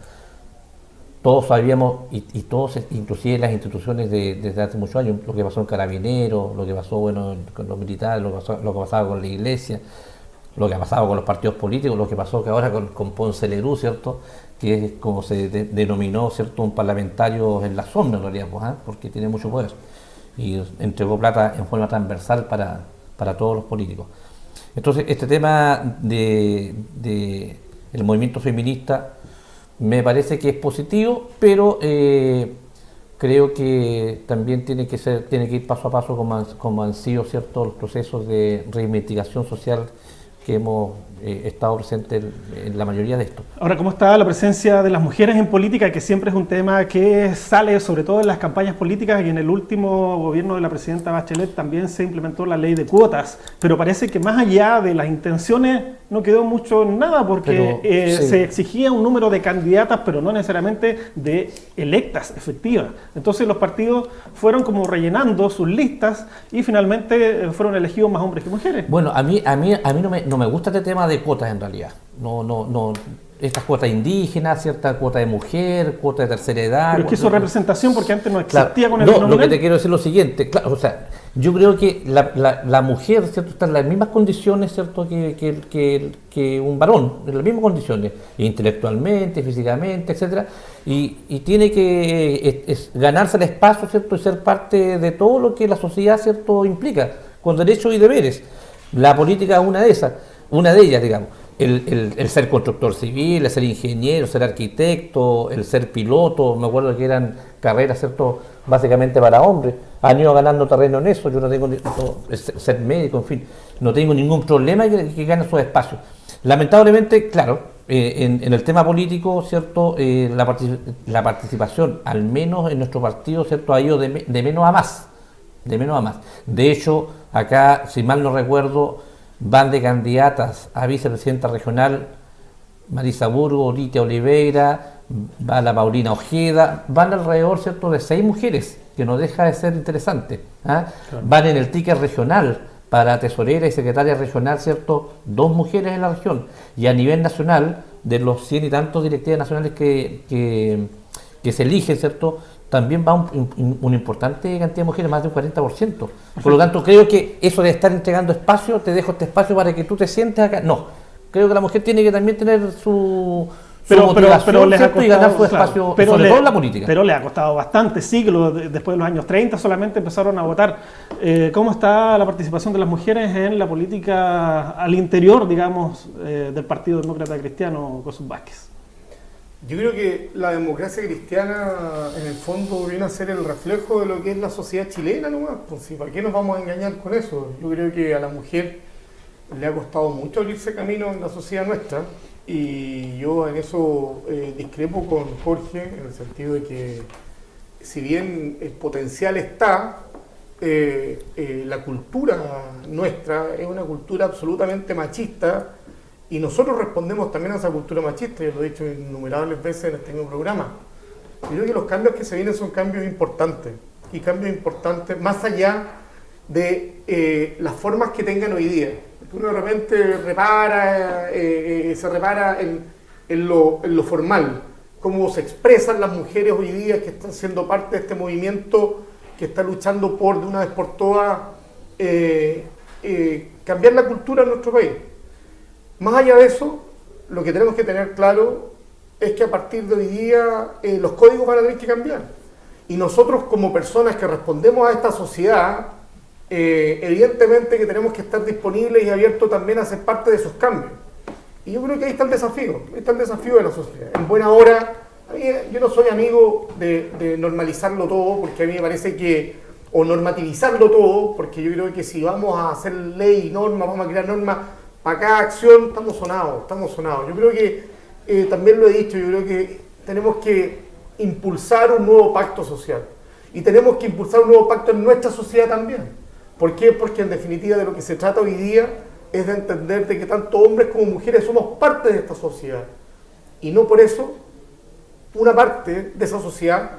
Todos sabíamos, y todos, inclusive las instituciones desde hace muchos años, lo que pasó en Carabineros, lo que pasó, bueno, con los militares, lo que pasaba con la iglesia, lo que ha pasado con los partidos políticos, lo que pasó que ahora con Ponce Lerú, ¿cierto?, que es como se denominó, ¿cierto?, un parlamentario en la sombra, en realidad, pues, porque tiene mucho poder y entregó plata en forma transversal para todos los políticos. Entonces, este tema del movimiento feminista me parece que es positivo, pero creo que también tiene que ir paso a paso como han sido, ¿cierto?, los procesos de reivindicación social que hemos estado presentes en la mayoría de esto. Ahora, ¿cómo está la presencia de las mujeres en política? Que siempre es un tema que sale sobre todo en las campañas políticas, y en el último gobierno de la presidenta Bachelet también se implementó la ley de cuotas, pero parece que más allá de las intenciones no quedó mucho en nada, porque sí, se exigía un número de candidatas, pero no necesariamente de electas efectivas. Entonces los partidos fueron como rellenando sus listas y finalmente fueron elegidos más hombres que mujeres. Bueno, a mí no me gusta este tema de cuotas, en realidad. No, estas cuotas indígenas, cierta cuota de mujer, cuota de tercera edad. Pero es que eso es representación, porque antes no existía, claro, con el nominal. Lo que te quiero decir es lo siguiente, claro, o sea, yo creo que la mujer, ¿cierto?, está en las mismas condiciones, ¿cierto?, que un varón, en las mismas condiciones, intelectualmente, físicamente, etcétera, y tiene que ganarse el espacio, ¿cierto?, y ser parte de todo lo que la sociedad, ¿cierto?, implica, con derechos y deberes. La política es una de ellas, digamos. El ser constructor civil, el ser ingeniero, ser arquitecto, el ser piloto, me acuerdo que eran carreras, ¿cierto?, básicamente para hombres. Han ido ganando terreno en eso, yo no tengo ser médico, en fin, no tengo ningún problema que gane esos espacios. Lamentablemente, claro, en el tema político, ¿cierto?, la participación, al menos en nuestro partido, ¿cierto?, ha ido de menos a más. De hecho, acá, si mal no recuerdo, van de candidatas a vicepresidenta regional Marisa Burgo, Litia Oliveira, va la Paulina Ojeda, van alrededor, ¿cierto?, de 6 mujeres, que no deja de ser interesante. ¿Ah? Claro. Van en el ticket regional para tesorera y secretaria regional, ¿cierto?, 2 mujeres en la región. Y a nivel nacional, de los 100 y tantos directivas nacionales que se eligen, ¿cierto?, también va una importante cantidad de mujeres, más de un 40%. Por lo tanto, creo que eso de estar entregando espacio, te dejo este espacio para que tú te sientes acá, no. Creo que la mujer tiene que también tener su motivación, les ha costado, y ganar su espacio, claro, sobre todo en la política. Pero le ha costado bastante, siglos, después de los años 30 solamente empezaron a votar. ¿Cómo está la participación de las mujeres en la política al interior, digamos, del Partido Demócrata Cristiano, Kossuth Vázquez? Yo creo que la democracia cristiana en el fondo viene a ser el reflejo de lo que es la sociedad chilena nomás. Pues, ¿sí? ¿Para qué nos vamos a engañar con eso? Yo creo que a la mujer le ha costado mucho abrirse camino en la sociedad nuestra, y yo en eso discrepo con Jorge, en el sentido de que si bien el potencial está, la cultura nuestra es una cultura absolutamente machista, y nosotros respondemos también a esa cultura machista. Yo lo he dicho innumerables veces en este mismo programa. Yo creo que los cambios que se vienen son cambios importantes, y cambios importantes más allá de las formas que tengan hoy día. Uno de repente se repara en lo formal, cómo se expresan las mujeres hoy día que están siendo parte de este movimiento que está luchando por, de una vez por todas, cambiar la cultura en nuestro país. Más allá de eso, lo que tenemos que tener claro es que a partir de hoy día los códigos van a tener que cambiar. Y nosotros, como personas que respondemos a esta sociedad, evidentemente que tenemos que estar disponibles y abiertos también a ser parte de esos cambios. Y yo creo que ahí está el desafío de la sociedad. En buena hora, yo no soy amigo de normalizarlo todo, porque a mí me parece que, o normativizarlo todo, porque yo creo que si vamos a hacer ley y normas, vamos a crear normas para cada acción, estamos sonados. Yo creo que, también lo he dicho, yo creo que tenemos que impulsar un nuevo pacto social. Y tenemos que impulsar un nuevo pacto en nuestra sociedad también. ¿Por qué? Porque en definitiva de lo que se trata hoy día es de entender de que tanto hombres como mujeres somos parte de esta sociedad. Y no por eso una parte de esa sociedad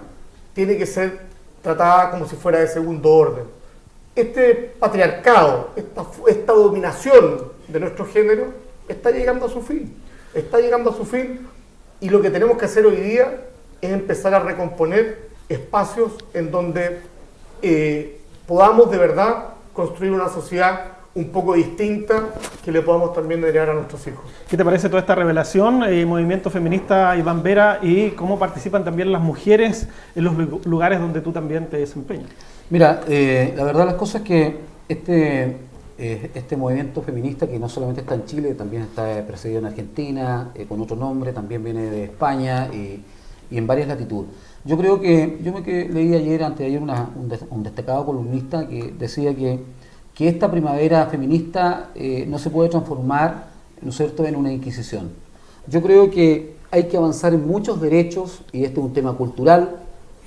tiene que ser tratada como si fuera de segundo orden. Este patriarcado, esta dominación de nuestro género está llegando a su fin. Y lo que tenemos que hacer hoy día es empezar a recomponer espacios en donde podamos de verdad construir una sociedad un poco distinta que le podamos también heredar a nuestros hijos. ¿Qué te parece toda esta revelación, movimiento feminista Iván Vera, y cómo participan también las mujeres en los lugares donde tú también te desempeñas? Mira, la verdad las cosas es que este movimiento feminista, que no solamente está en Chile, también está precedido en Argentina, con otro nombre, también viene de España y en varias latitudes. Yo creo que, leí ayer, antes de ayer, un destacado columnista que decía que esta primavera feminista no se puede transformar, ¿no es cierto?, en una inquisición. Yo creo que hay que avanzar en muchos derechos, y este es un tema cultural,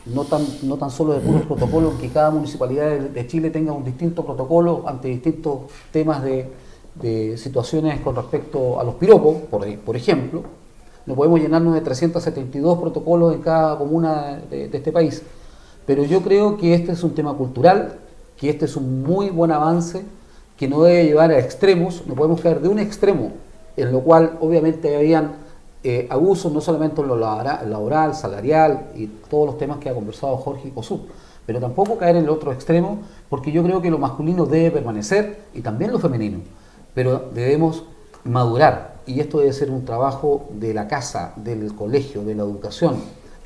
no tan solo de puros protocolos, que cada municipalidad de Chile tenga un distinto protocolo ante distintos temas de situaciones con respecto a los piropos, por ejemplo. No podemos llenarnos de 372 protocolos en cada comuna de este país. Pero yo creo que este es un tema cultural, que este es un muy buen avance, que no debe llevar a extremos. No podemos caer de un extremo, en lo cual obviamente habían abusos, no solamente en lo laboral, salarial y todos los temas que ha conversado Jorge y Kossuth, pero tampoco caer en el otro extremo, porque yo creo que lo masculino debe permanecer y también lo femenino, pero debemos madurar. Y esto debe ser un trabajo de la casa, del colegio, de la educación,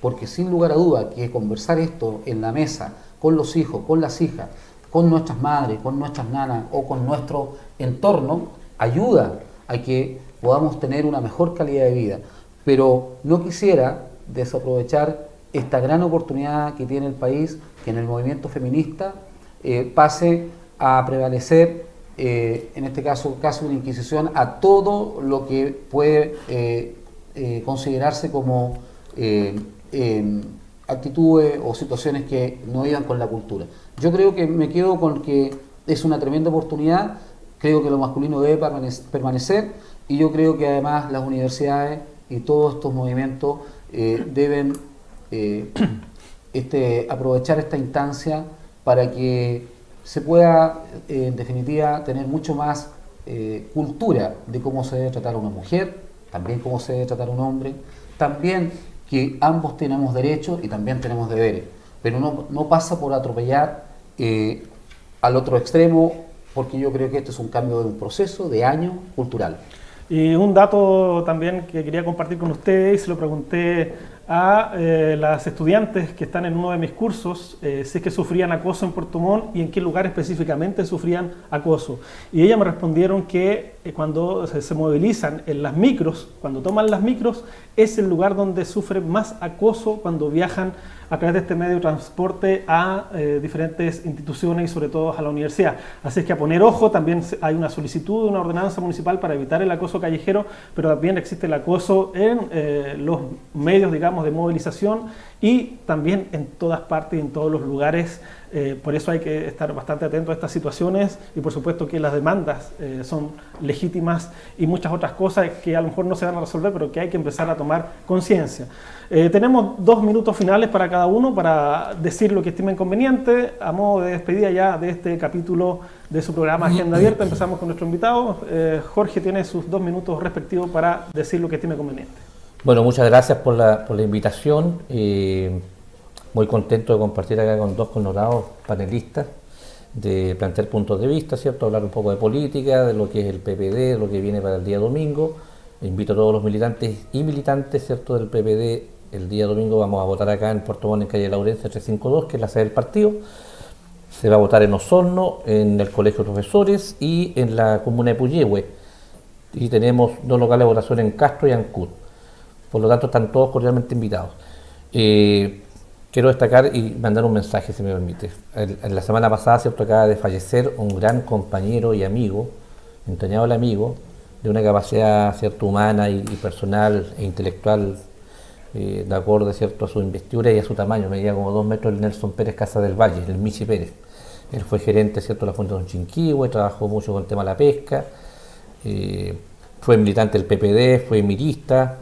porque sin lugar a duda que conversar esto en la mesa, con los hijos, con las hijas, con nuestras madres, con nuestras nanas o con nuestro entorno, ayuda a que podamos tener una mejor calidad de vida. Pero no quisiera desaprovechar esta gran oportunidad que tiene el país, que en el movimiento feminista pase a prevalecer, en este caso de una inquisición, a todo lo que puede considerarse como actitudes o situaciones que no iban con la cultura. Yo creo que me quedo con que es una tremenda oportunidad. Creo que lo masculino debe permanecer, y yo creo que además las universidades y todos estos movimientos deben aprovechar esta instancia para que se pueda, en definitiva, tener mucho más cultura de cómo se debe tratar a una mujer, también cómo se debe tratar a un hombre, también que ambos tenemos derechos y también tenemos deberes, pero no pasa por atropellar al otro extremo, porque yo creo que este es un cambio de un proceso de años cultural. Y un dato también que quería compartir con ustedes, se lo pregunté a las estudiantes que están en uno de mis cursos, si es que sufrían acoso en Puerto Montt y en qué lugar específicamente sufrían acoso. Y ellas me respondieron que cuando se movilizan en las micros, cuando toman las micros, es el lugar donde sufren más acoso cuando viajan a través de este medio de transporte a diferentes instituciones y sobre todo a la universidad. Así es que a poner ojo, también hay una solicitud de una ordenanza municipal para evitar el acoso callejero, pero también existe el acoso en los medios, digamos, de movilización y también en todas partes y en todos los lugares. Por eso hay que estar bastante atento a estas situaciones y por supuesto que las demandas son legítimas y muchas otras cosas que a lo mejor no se van a resolver, pero que hay que empezar a tomar conciencia. Tenemos 2 minutos finales para cada uno para decir lo que estimen conveniente. A modo de despedida ya de este capítulo de su programa Agenda Abierta, empezamos con nuestro invitado. Jorge tiene sus 2 minutos respectivos para decir lo que estime conveniente. Bueno, muchas gracias por la invitación. Muy contento de compartir acá con 2 connotados panelistas, de plantear puntos de vista, ¿cierto? Hablar un poco de política, de lo que es el PPD, de lo que viene para el día domingo. Invito a todos los militantes y militantes, ¿cierto?, del PPD. El día domingo vamos a votar acá en Puerto Montt, en calle Laurencia 352, que es la sede del partido. Se va a votar en Osorno, en el Colegio de Profesores y en la comuna de Puyehue. Y tenemos 2 locales de votación en Castro y Ancud. Por lo tanto, están todos cordialmente invitados. Quiero destacar y mandar un mensaje, si me permite. En la semana pasada, ¿cierto?, acaba de fallecer un gran compañero y amigo, entrañable amigo, de una capacidad, ¿cierto?, humana y personal e intelectual, de acuerdo, ¿cierto?, a su investidura y a su tamaño. Medía como 2 metros el Nelson Pérez Casa del Valle, el Michi Pérez. Él fue gerente, ¿cierto?, de la Fundación Chinquihue, trabajó mucho con el tema de la pesca, fue militante del PPD, fue mirista,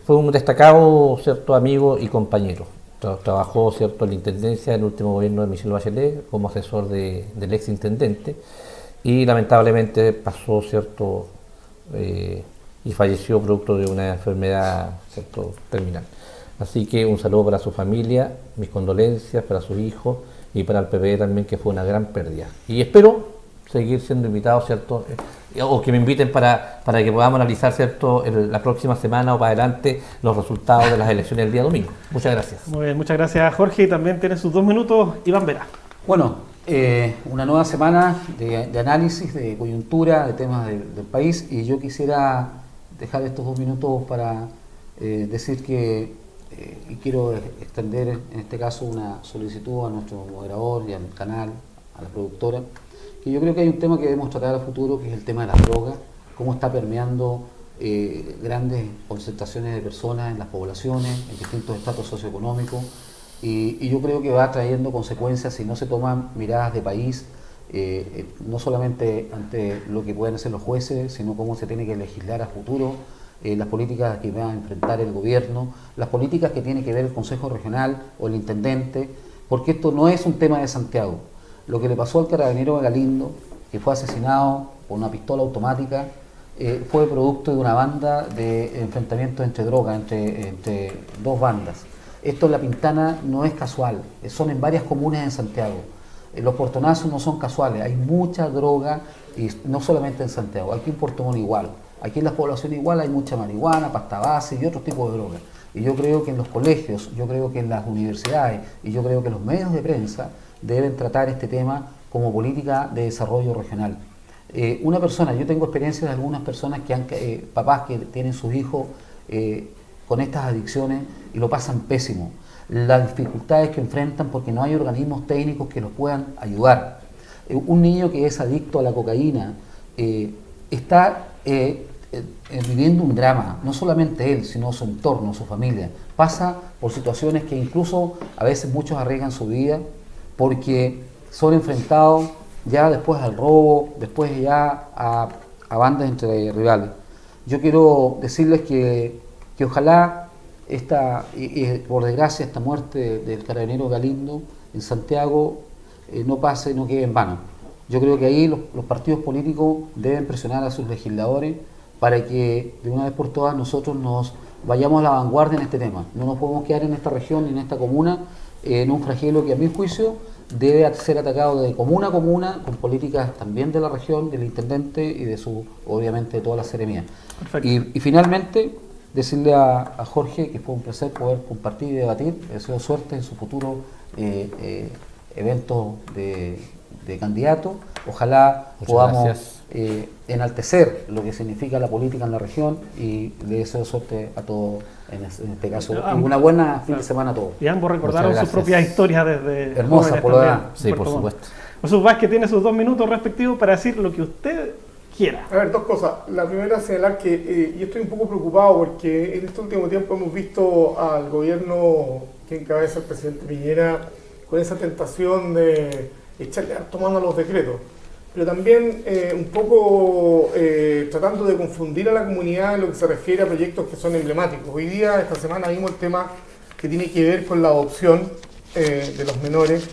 fue un destacado, ¿cierto?, amigo y compañero. Trabajó, ¿cierto?, en la intendencia en el último gobierno de Michelle Bachelet como asesor del ex intendente y lamentablemente pasó, ¿cierto?, y falleció producto de una enfermedad, ¿cierto?, terminal. Así que un saludo para su familia, mis condolencias para sus hijos y para el PPD también, que fue una gran pérdida. Y espero seguir siendo invitado, ¿cierto?, o que me inviten para que podamos analizar, ¿cierto?, la próxima semana o para adelante los resultados de las elecciones del día domingo. Muchas gracias. Muy bien, muchas gracias, Jorge. Y también tiene sus 2 minutos Iván Vera. Bueno, una nueva semana de análisis, de coyuntura, de temas del país, y yo quisiera dejar estos 2 minutos para decir que, y quiero extender en este caso una solicitud a nuestro moderador y al canal, a la productora, que yo creo que hay un tema que debemos tratar a futuro, que es el tema de las drogas, cómo está permeando grandes concentraciones de personas en las poblaciones, en distintos estratos socioeconómicos, y yo creo que va trayendo consecuencias si no se toman miradas de país, no solamente ante lo que pueden hacer los jueces, sino cómo se tiene que legislar a futuro, las políticas que va a enfrentar el gobierno, las políticas que tiene que ver el Consejo Regional o el Intendente, porque esto no es un tema de Santiago. Lo que le pasó al carabinero Galindo, que fue asesinado por una pistola automática, fue producto de una banda de enfrentamientos entre drogas, entre 2 bandas. Esto en La Pintana no es casual, son en varias comunas en Santiago. Los portonazos no son casuales, hay mucha droga, y no solamente en Santiago, aquí en Puerto Montt igual. Aquí en las poblaciones igual hay mucha marihuana, pasta base y otros tipos de drogas. Y yo creo que en los colegios, yo creo que en las universidades y yo creo que los medios de prensa deben tratar este tema como política de desarrollo regional. Una persona, yo tengo experiencia de algunas personas que papás que tienen sus hijos con estas adicciones y lo pasan pésimo. Las dificultades que enfrentan porque no hay organismos técnicos que los puedan ayudar. Un niño que es adicto a la cocaína está viviendo un drama, no solamente él, sino su entorno, su familia. Pasa por situaciones que incluso a veces muchos arriesgan su vida porque son enfrentados ya después al robo, después ya a bandas entre rivales. Yo quiero decirles que ojalá por desgracia esta muerte del carabinero Galindo en Santiago no pase, no quede en vano. Yo creo que ahí los partidos políticos deben presionar a sus legisladores para que de una vez por todas nosotros nos vayamos a la vanguardia en este tema. No nos podemos quedar en esta región, en esta comuna, en un flagelo que a mi juicio debe ser atacado de comuna a comuna, con políticas también de la región, del intendente y obviamente de toda la seremía. Y finalmente, decirle a Jorge que fue un placer poder compartir y debatir. Le deseo suerte en su futuro evento de candidato. Ojalá podamos enaltecer lo que significa la política en la región, y le deseo suerte a todos en este caso. Y una buena fin de semana a todos. Y ambos recordaron sus propias historias desde hermosa por la edad. Sí, por supuesto. Jesús Vázquez tiene sus 2 minutos respectivos para decir lo que usted quiera. A ver, 2 cosas. La primera es señalar que yo estoy un poco preocupado porque en este último tiempo hemos visto al gobierno que encabeza el presidente Piñera con esa tentación de echarle harto mano a los decretos, pero también un poco tratando de confundir a la comunidad en lo que se refiere a proyectos que son emblemáticos. Hoy día, esta semana, vimos el tema que tiene que ver con la adopción de los menores,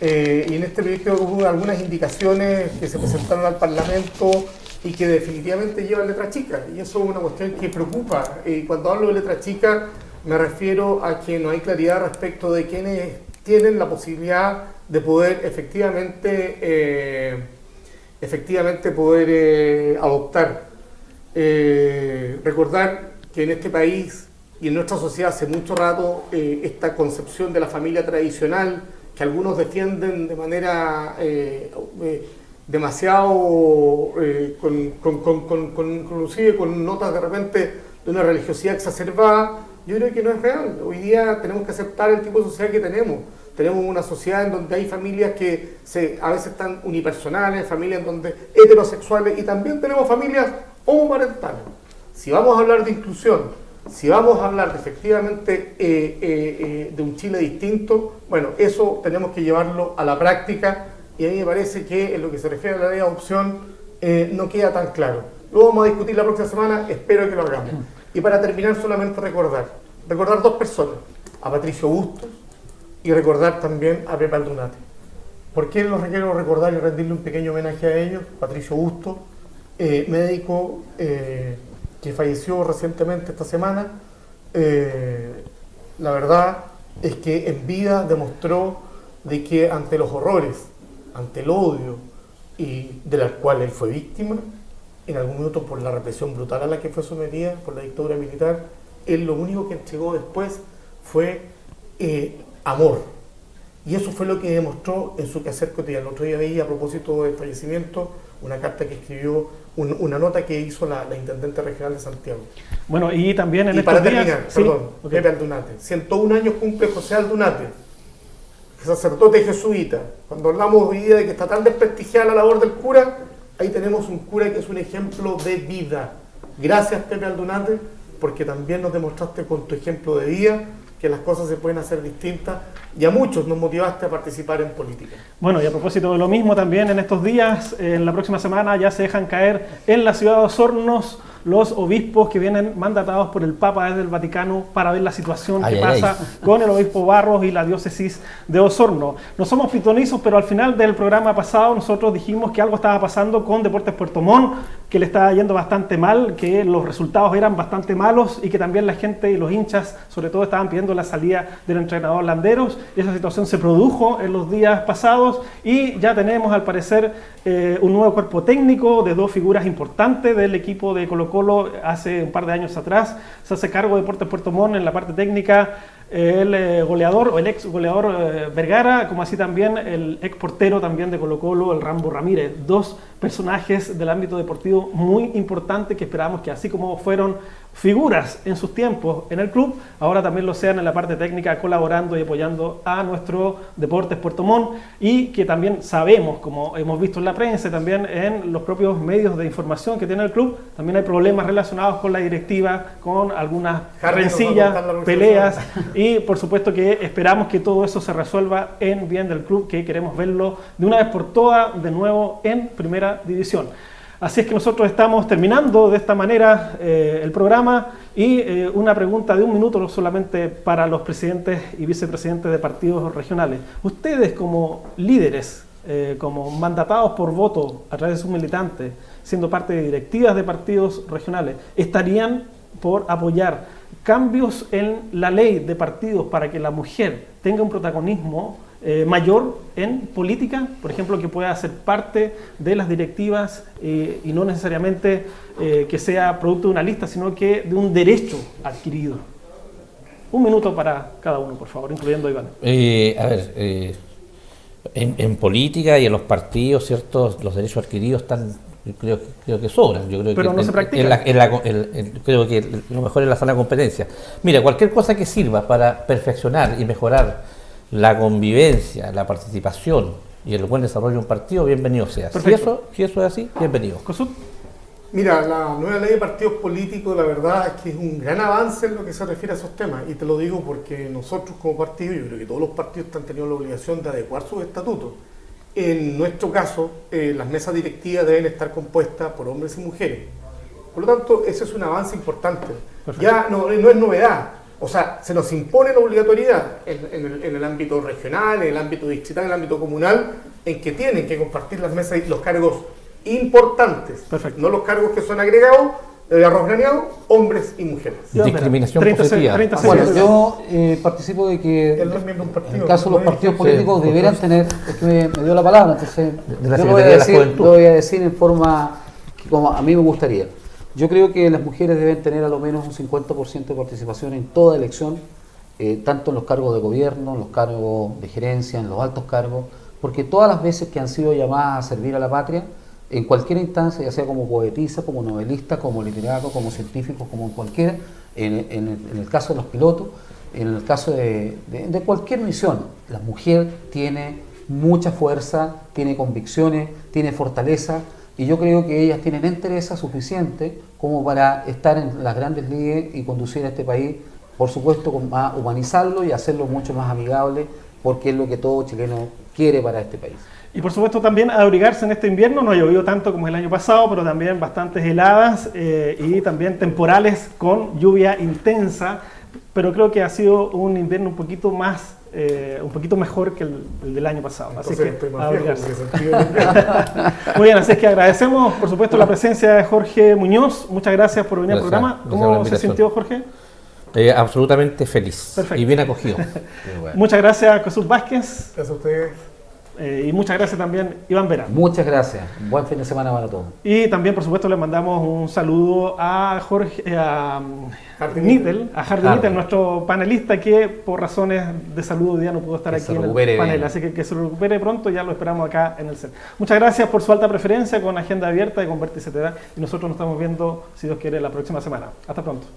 y en este proyecto hubo algunas indicaciones que se presentaron al Parlamento y que definitivamente llevan letra chica, y eso es una cuestión que preocupa. Cuando hablo de letra chica me refiero a que no hay claridad respecto de quiénes tienen la posibilidad de poder efectivamente poder adoptar. Recordar que en este país y en nuestra sociedad hace mucho rato esta concepción de la familia tradicional que algunos defienden de manera demasiado, inclusive con notas de repente de una religiosidad exacerbada, yo creo que no es real. Hoy día tenemos que aceptar el tipo de sociedad que tenemos. Tenemos una sociedad en donde hay familias que a veces están unipersonales, familias en donde heterosexuales, y también tenemos familias homoparentales. Si vamos a hablar de inclusión, si vamos a hablar de, efectivamente de un Chile distinto, bueno, eso tenemos que llevarlo a la práctica, y a mí me parece que en lo que se refiere a la ley de adopción no queda tan claro. Lo vamos a discutir la próxima semana, espero que lo hagamos. Y para terminar, solamente recordar 2 personas, a Patricio Bustos y recordar también a Pepe Aldunate. ¿Por qué los quiero recordar y rendirle un pequeño homenaje a ellos? Patricio Bustos, médico que falleció recientemente esta semana. La verdad es que en vida demostró de que ante los horrores, ante el odio y de la cual él fue víctima, en algún minuto por la represión brutal a la que fue sometida por la dictadura militar, él lo único que entregó después fue amor. Y eso fue lo que demostró en su quehacer cotidiano. El otro día veía, a propósito del fallecimiento, una carta que escribió, una nota que hizo la intendente regional de Santiago. Bueno, y también en para estos terminar, días... perdón, sí, okay. Pepe Aldunate. 101 años cumple José Aldunate, sacerdote jesuita. Cuando hablamos hoy día de que está tan desprestigiada la labor del cura, ahí tenemos un cura que es un ejemplo de vida. Gracias, Pepe Aldunate, porque también nos demostraste con tu ejemplo de vida que las cosas se pueden hacer distintas, y a muchos nos motivaste a participar en política. Bueno, y a propósito de lo mismo, también en estos días, en la próxima semana, ya se dejan caer en la ciudad de Osorno los obispos que vienen mandatados por el Papa desde el Vaticano para ver la situación que pasa con el obispo Barros y la diócesis de Osorno. No somos pitonizos, pero al final del programa pasado nosotros dijimos que algo estaba pasando con Deportes Puerto Montt, que le estaba yendo bastante mal, que los resultados eran bastante malos y que también la gente y los hinchas, sobre todo, estaban pidiendo la salida del entrenador Landeros. Esa situación se produjo en los días pasados y ya tenemos, al parecer, un nuevo cuerpo técnico de 2 figuras importantes del equipo de Colo-Colo. Hace un par de años atrás se hace cargo de Deportes Puerto Montt en la parte técnica el goleador o el ex goleador Vergara, como así también el ex portero también de Colo-Colo, el Rambo Ramírez. 2 personajes del ámbito deportivo muy importantes que esperamos que así como fueron figuras en sus tiempos en el club, ahora también lo sean en la parte técnica, colaborando y apoyando a nuestro Deportes Puerto Montt, y que también sabemos, como hemos visto en la prensa y también en los propios medios de información que tiene el club, también hay problemas relacionados con la directiva, con algunas rencillas, peleas, y por supuesto que esperamos que todo eso se resuelva en bien del club, que queremos verlo de una vez por todas de nuevo en Primera División. Así es que nosotros estamos terminando de esta manera el programa, y una pregunta de 1 minuto solamente para los presidentes y vicepresidentes de partidos regionales. Ustedes como líderes, como mandatados por voto a través de sus militantes, siendo parte de directivas de partidos regionales, ¿estarían por apoyar cambios en la ley de partidos para que la mujer tenga un protagonismo mayor en política, por ejemplo, que pueda ser parte de las directivas y no necesariamente que sea producto de una lista, sino que de un derecho adquirido? 1 minuto para cada uno, por favor, incluyendo a Iván. En política y en los partidos, ¿cierto? Los derechos adquiridos están, creo que sobran. Yo creo pero que no se practica. Creo que lo mejor es la sana competencia. Mira, cualquier cosa que sirva para perfeccionar y mejorar la convivencia, la participación y el buen desarrollo de un partido, bienvenido sea. Si eso es así, bienvenido. ¿Cosut? Mira, la nueva ley de partidos políticos, la verdad es que es un gran avance en lo que se refiere a esos temas, y te lo digo porque nosotros como partido, yo creo que todos los partidos han tenido la obligación de adecuar sus estatutos. En nuestro caso, las mesas directivas deben estar compuestas por hombres y mujeres. Por lo tanto, ese es un avance importante. Perfecto. Ya no es novedad. O sea, se nos impone la obligatoriedad en el ámbito regional, en el ámbito distrital, en el ámbito comunal, en que tienen que compartir las mesas y los cargos importantes. Perfecto. No los cargos que son agregados, de arroz graneado, hombres y mujeres. Discriminación positiva. Bueno, yo participo de que en el caso de los partidos políticos deberán tener, es que me dio la palabra, entonces yo lo voy a decir en forma que como a mí me gustaría. Yo creo que las mujeres deben tener a lo menos un 50% de participación en toda elección, tanto en los cargos de gobierno, en los cargos de gerencia, en los altos cargos, porque todas las veces que han sido llamadas a servir a la patria, en cualquier instancia, ya sea como poetisa, como novelista, como literato, como científico, como en cualquiera, en el caso de los pilotos, en el caso de cualquier misión, la mujer tiene mucha fuerza, tiene convicciones, tiene fortaleza, y yo creo que ellas tienen entereza suficiente como para estar en las grandes ligas y conducir a este país, por supuesto, a humanizarlo y hacerlo mucho más amigable, porque es lo que todo chileno quiere para este país. Y por supuesto también abrigarse en este invierno. No ha llovido tanto como el año pasado, pero también bastantes heladas y también temporales con lluvia intensa, pero creo que ha sido un invierno un poquito mejor que el del año pasado. Entonces, así que abrigarse. Muy bien, así es que agradecemos por supuesto la presencia de Jorge Muñoz. Muchas gracias por venir al programa. ¿Cómo se sintió, Jorge? Absolutamente feliz. Perfecto. Y bien acogido. Bueno. Muchas gracias, Cosut Vázquez. Gracias a ustedes. Y muchas gracias también, Iván Vera. Muchas gracias. Buen fin de semana para todos. Y también, por supuesto, le mandamos un saludo a Hardy Nittel, nuestro panelista, que por razones de salud hoy día no pudo estar aquí en el panel. Así que se recupere pronto, ya lo esperamos acá en el set. Muchas gracias por su alta preferencia con Agenda Abierta y con Vértice TV. Y nosotros nos estamos viendo, si Dios quiere, la próxima semana. Hasta pronto.